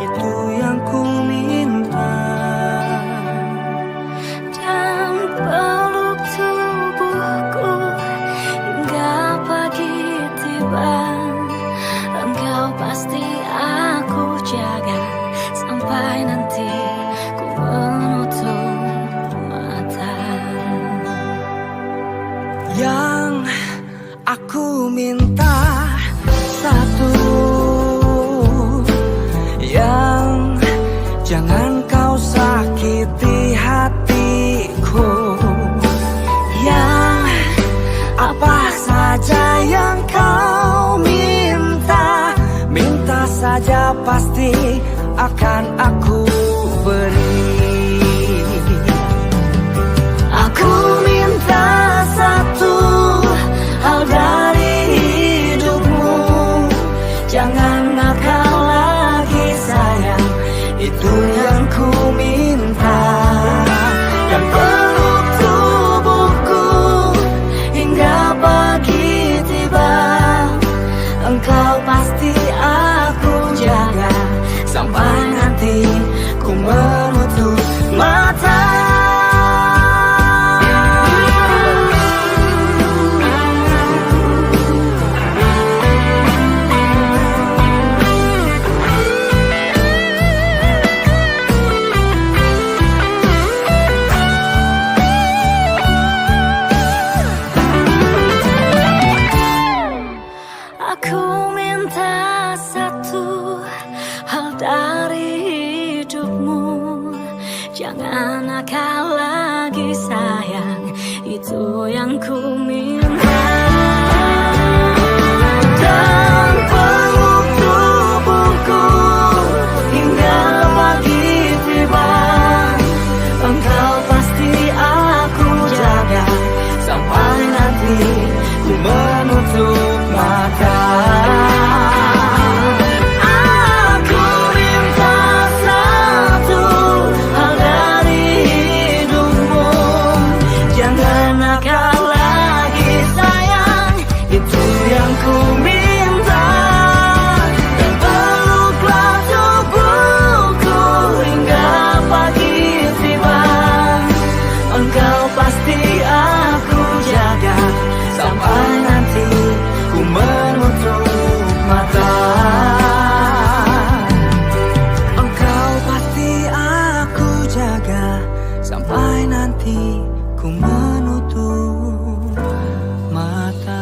itu yang ku minta. Dan peluk tubuhku hingga pagi tiba, engkau pasti aku jaga sampai nanti ku menutup. Yang aku minta satu, yang jangan kau sakiti hatiku, yang apa saja yang kau minta, minta saja pasti akan aku beri. Aku minta satu hal dari hidupmu, jangan nakal lagi sayang. itu yang ku minta. Dan peluk tubuhku hingga pagi tiba. Engkau pasti aku jaga sampai nanti ku menutup mata. Aku minta satu hal dari hidupmu, jangan nakal lagi sayang, itu yang ku minta. Dan peluk tubuhku hingga pagi tiba. Engkau pasti aku jaga sampai nanti ku menutup mata. Aku minta satu hal dari hidupmu, jangan nakal lagi sayang, itu yang ku minta. Dan peluklah tubuhku hingga pagi tiba. Engkau pasti aku jaga sampai nanti ku menutup mata. Engkau pasti aku jaga sampai nanti ku menutup mata.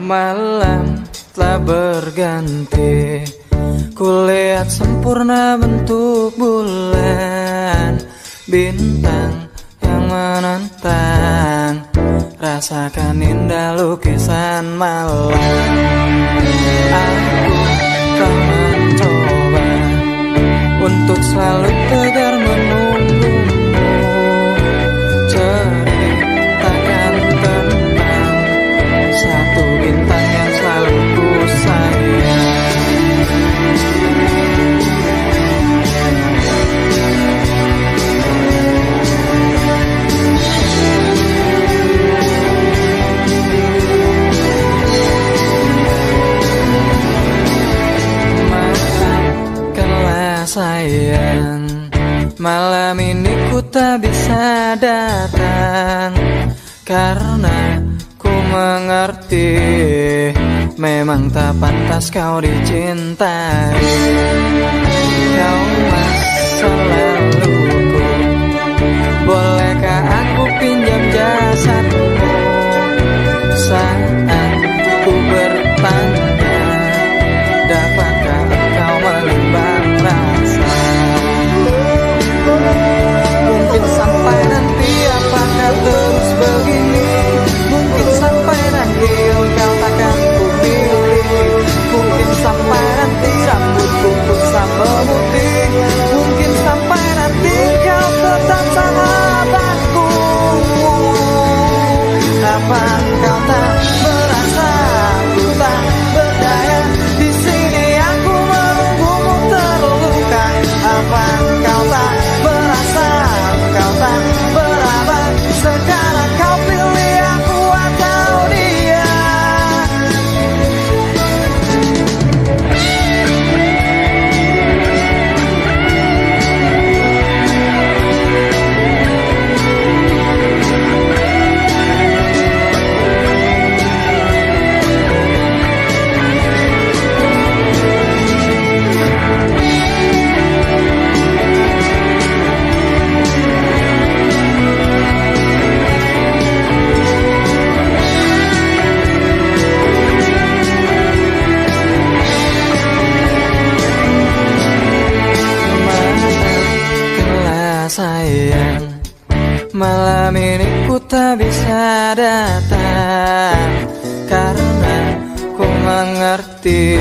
Malam telah berganti, kulihat sempurna bentuk bulan, bintang yang menantang, rasakan indah lukisan malam. Aku tak mencoba untuk selalu tegar menunggumu, ceritakan tentang satu bintang yang selalu ku sayang. Maafkanlah sayang, malam ini ku tak bisa datang, karena ku mengerti memang tak pantas kau dicintai. Kau masa laluku, bolehkah aku pinjam jasadmu? Saat ku bertanya, dapatkah engkau menimbang rasa? Mungkin sampai nanti apakah terus begini? Mungkin sampai nanti engkau takkan ku pilih. Mungkin sampai nanti rambutku kusam memutih. Mungkin sampai nanti kau tetap sahabatku. Apa kau tak merasa aku tak berdaya? Di sini aku menunggumu terluka. Apa kau tak merasa kau tak beraba? Sekarang kau pilih aku atau dia. Maafkanlah sayang, malam ini ku tak bisa datang, karena ku mengerti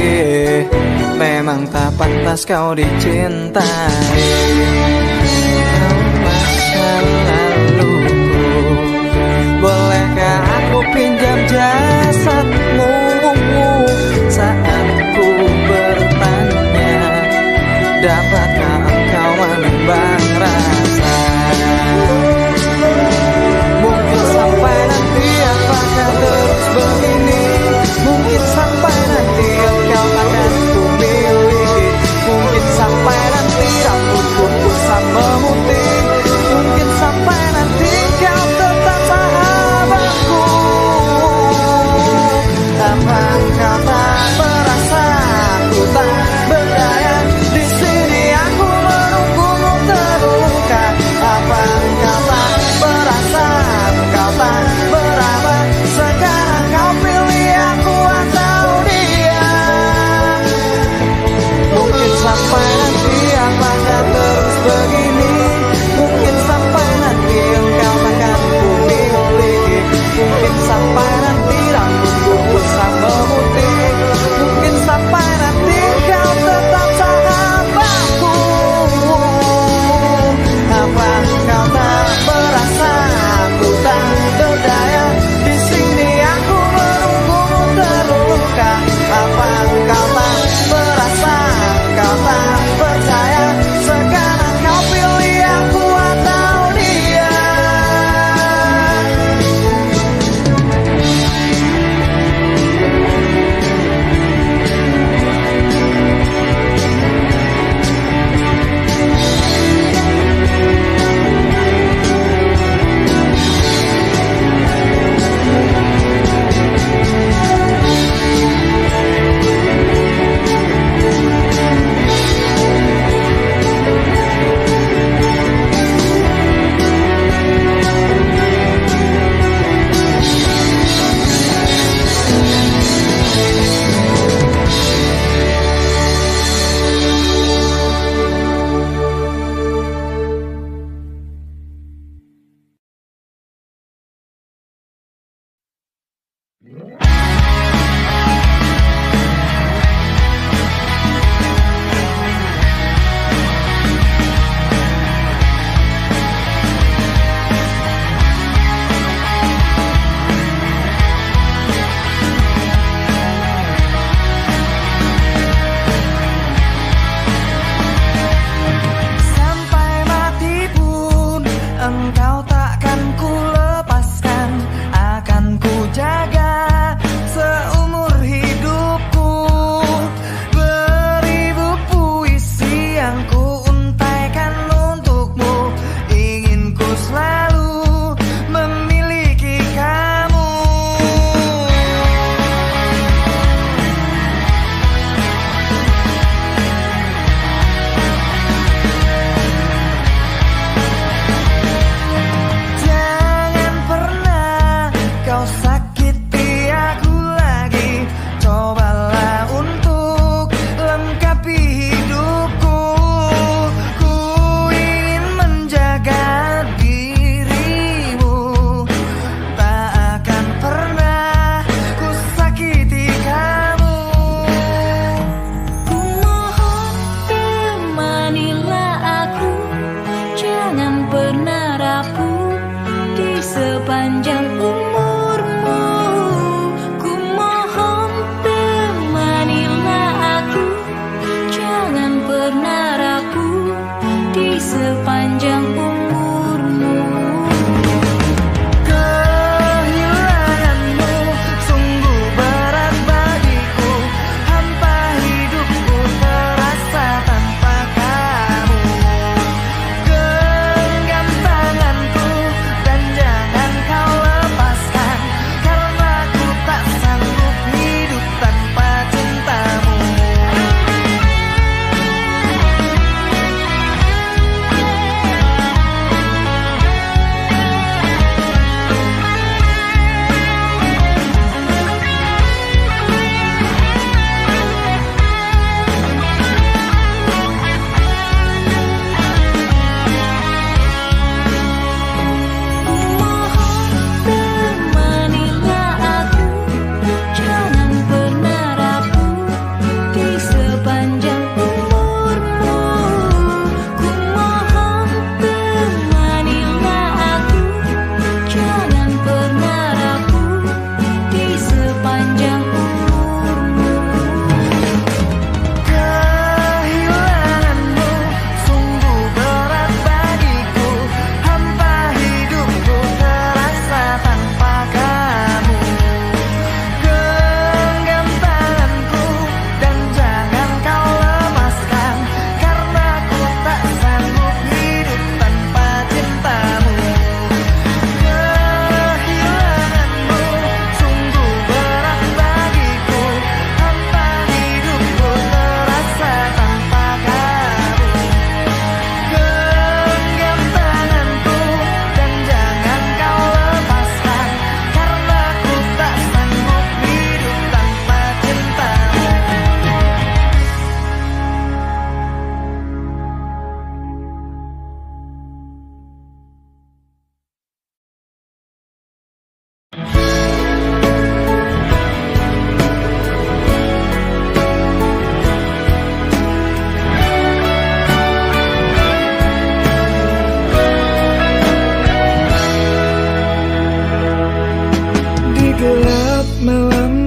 memang tak pantas kau dicintai. Kau masa laluku, bolehkah aku pinjam jasadmu? Saat ku bertanya, dapatkah engkau menimbang rasa? Mungkin sampai nanti apakah terus begini? Mungkin sampai nanti engkau takkan ku miliki. Mungkin sampai nanti rambutku kusam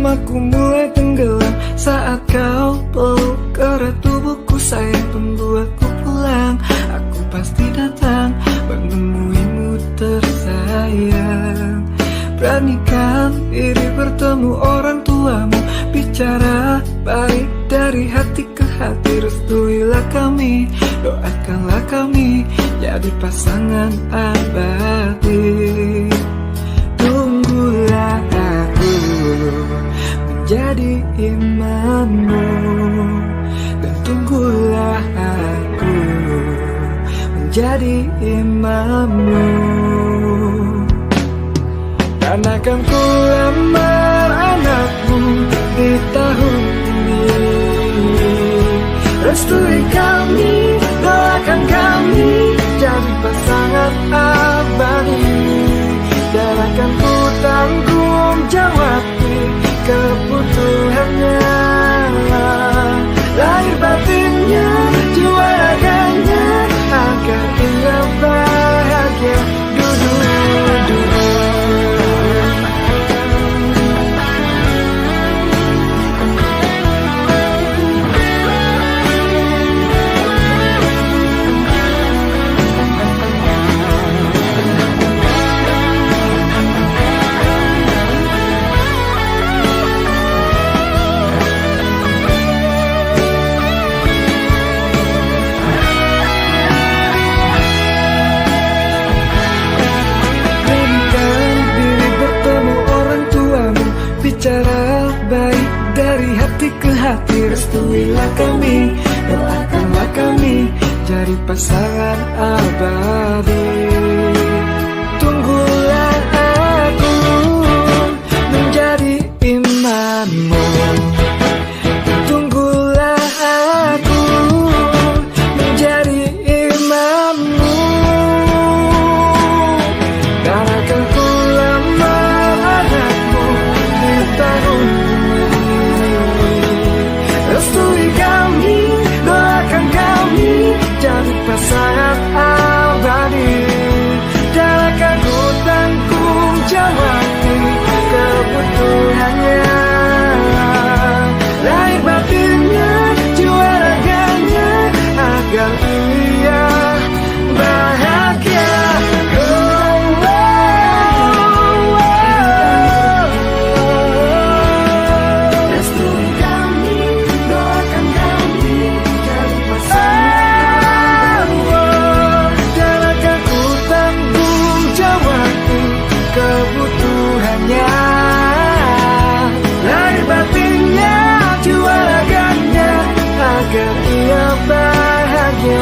Namaku mulai tenggelam saat kau peluk erat tubuhku. Sayang, tunggu aku pulang, aku pasti datang menemuimu tersayang. Beranikan diri bertemu orang tuamu, bicara baik dari hati ke hati. Restuilah kami, doakanlah kami jadi pasangan abadi. Tunggulah aku menjadi imanmu, dan tunggulah aku menjadi imammu. Dan akan ku lamar anakmu di tahun ini. Restui kami, doakan kami jadi pasangan abadi. Dan akan ku tanggung jawab kebutuhannya, lahir batinnya, jiwa raganya, agar ia bahagia. Bicara baik dari hati ke hati. Restuilah kami, doakanlah kami jadi pasangan abadi. Tunggulah aku menjadi imammu, tunggulah aku menjadi imammu. Dan akan ku lamar anakmu di tahun ini. Restui kami, doakan kami jadi pasangan abadi. Dan akan ku tanggung jawab kebutuhannya, lahir batinnya, jiwa raganya, agar ia bahagia. Kebutuhannya, lahir batinnya, jiwa raganya, agar ia bahagia.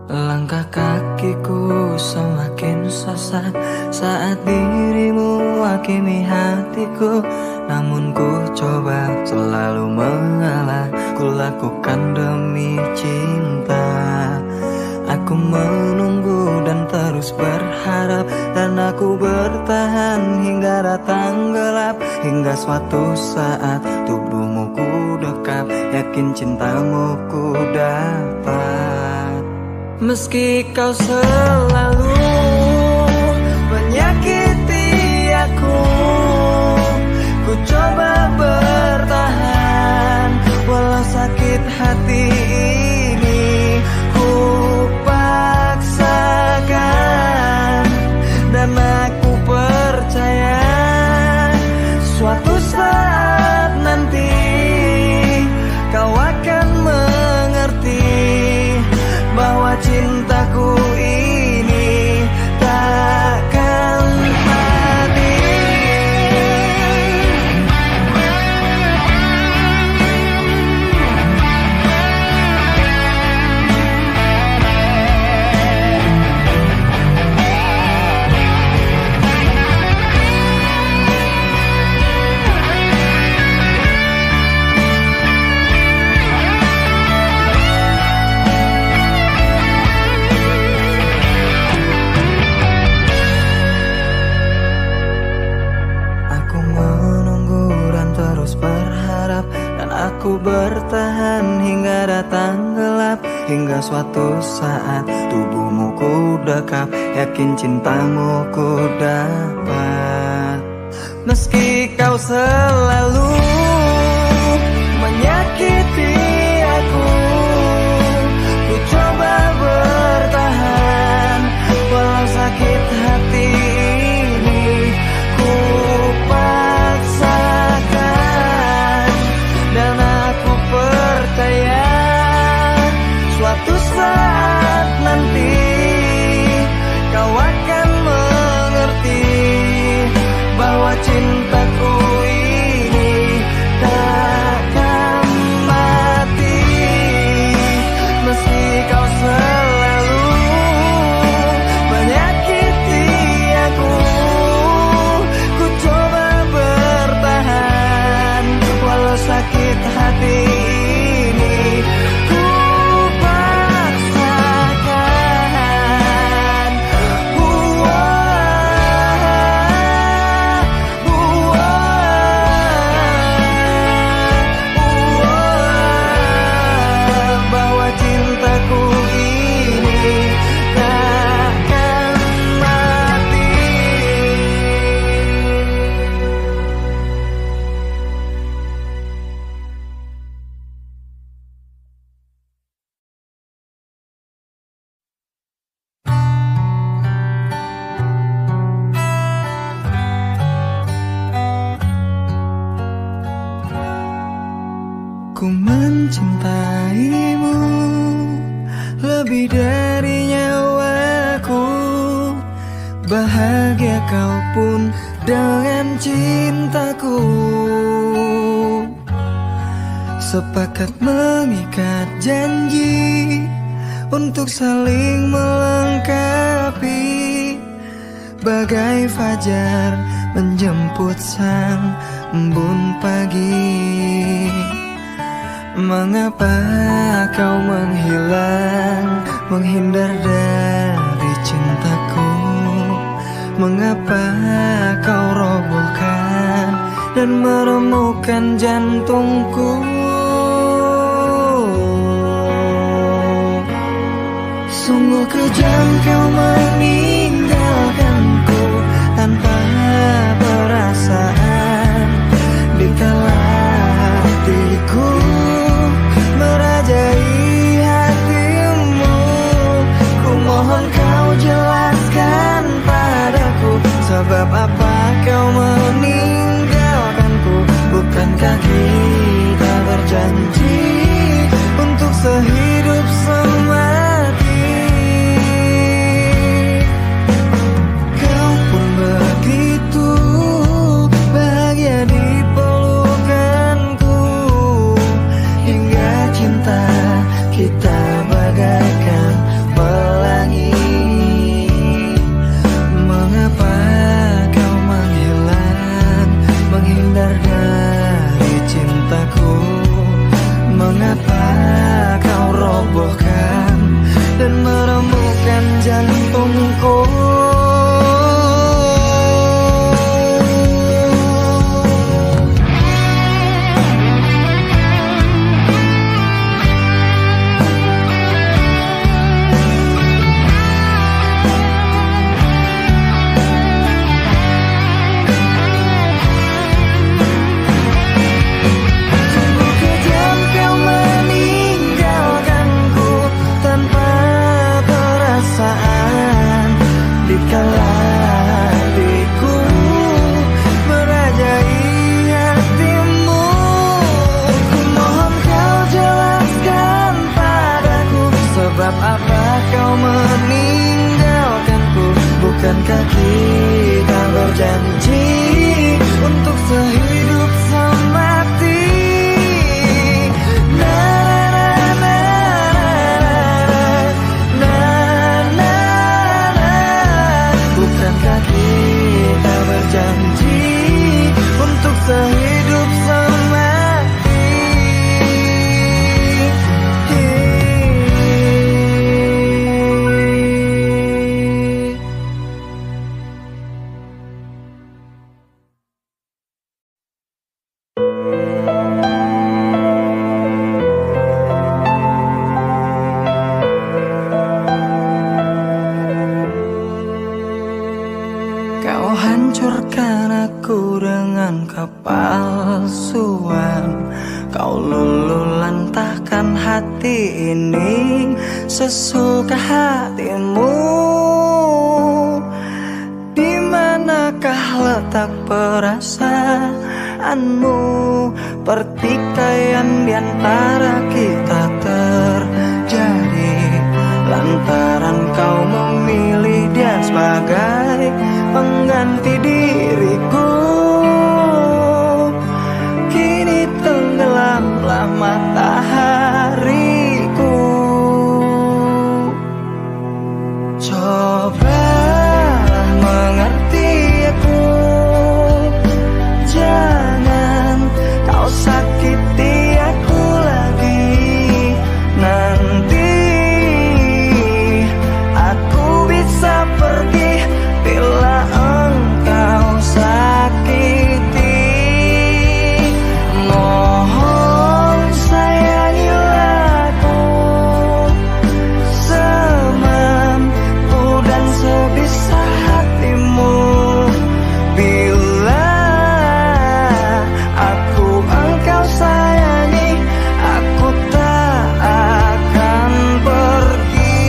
Langkah kakiku semakin sesak saat dirimu hakimi hatiku. Namun ku coba selalu mengalah, ku lakukan demi cinta. Aku menunggu dan terus berharap, dan aku bertahan hingga datang gelap. Hingga suatu saat tubuhmu ku dekap, yakin cintamu ku dapat. Meski kau selalu menyakiti aku, ku coba bertahan. Walau sakit hati ini ku paksakan, dan aku percaya suatu saat nanti kau akan mengerti bahwa cintaku ini takkan mati. hingga datang gelap. Hingga suatu saat tubuhmu ku dekap, yakin cintamu ku dapat. Meski kau selalu menyakiti aku, ku coba bertahan. Walau sakit hati ini ku paksakan. Dan aku percaya suatu saat nanti kau akan mengerti bahwa cintaku ini takkan mati. Meski kau selalu menyakiti aku, ku coba bertahan. Walau sakit hati ini ku paksakan. Bahwa cintaku ini takkan mati. Ku mencintaimu lebih dari nyawaku. Bahagia kau pun dengan cintaku. Sepakat mengikat janji untuk saling melengkapi. Bagai fajar menjemput sang embun pagi. Mengapa kau menghilang, menghindar dari cintaku? Mengapa kau robohkan dan meremukkan jantungku? Sungguh kejam kau meninggalkanku tanpa perasaan. Dikala hatiku merajai hatimu, ku mohon kau jelaskan padaku, sebab apa kau meninggalkanku? Bukankah kita berjanji untuk sehidup semati? Kau pun begitu bahagia di pelukanku, hingga cinta kita bagaikan pelangi. Mengapa kau menghilang, menghindar dari cintaku? Mengapa kau robohkan dan meremukkan jantungku? Dikala hatiku merajai hatimu, ku mohon kau jelaskan padaku, sebab apa kau meninggalkanku? Bukankah kita berjanji untuk sehidup semati? Bukankah kita berjanji untuk sehidup semati? mematahkan hati ini sesuka hatimu. Di manakah letak perasaanmu? Pertikaian di antara kita terjadi lantaran kau memilih dia sebagai pengganti diriku. Kini tenggelamlah matahariku. Cobalah mengerti aku, jangan kau sakiti aku lagi. Nanti aku bisa pergi bila engkau sakiti. Mohon sayangilah aku semampu dan sebisa hatimu. Bila aku engkau sayangi, aku tak akan pergi.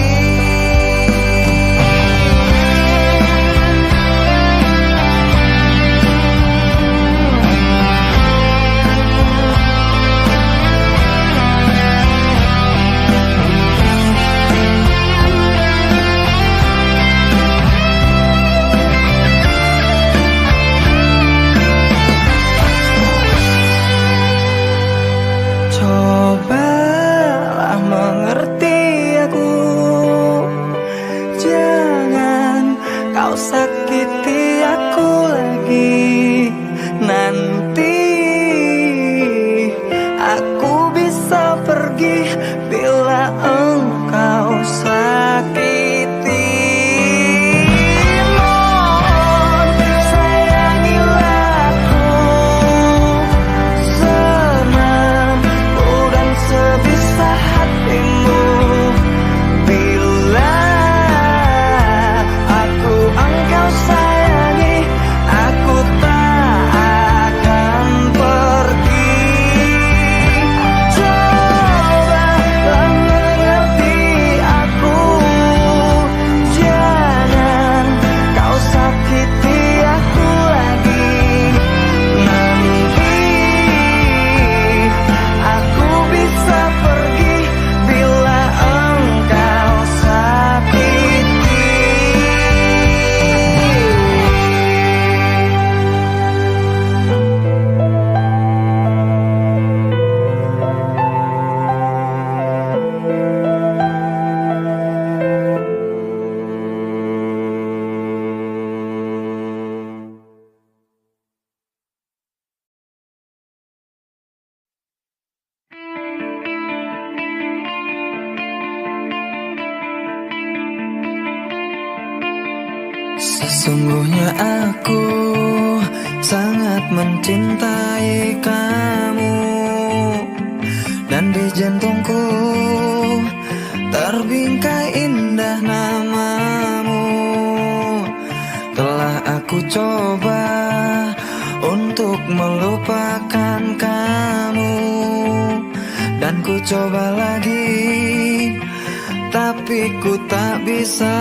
Cobalah mengerti aku, jangan kau sakiti aku lagi. Nanti aku bisa pergi bila engkau sakiti. Mohon sayangilah aku semampu dan sebisa hatimu. Bila aku engkau sayangi, aku tak akan pergi. Cobalah mengerti aku, jangan kau sakiti aku lagi. Nanti aku bisa pergi bila engkau sakiti. Sesungguhnya aku sangat mencintai kamu, dan di jantungku terbingkai indah namamu. Telah aku coba untuk melupakan kamu, dan ku coba lagi, tapi ku tak bisa.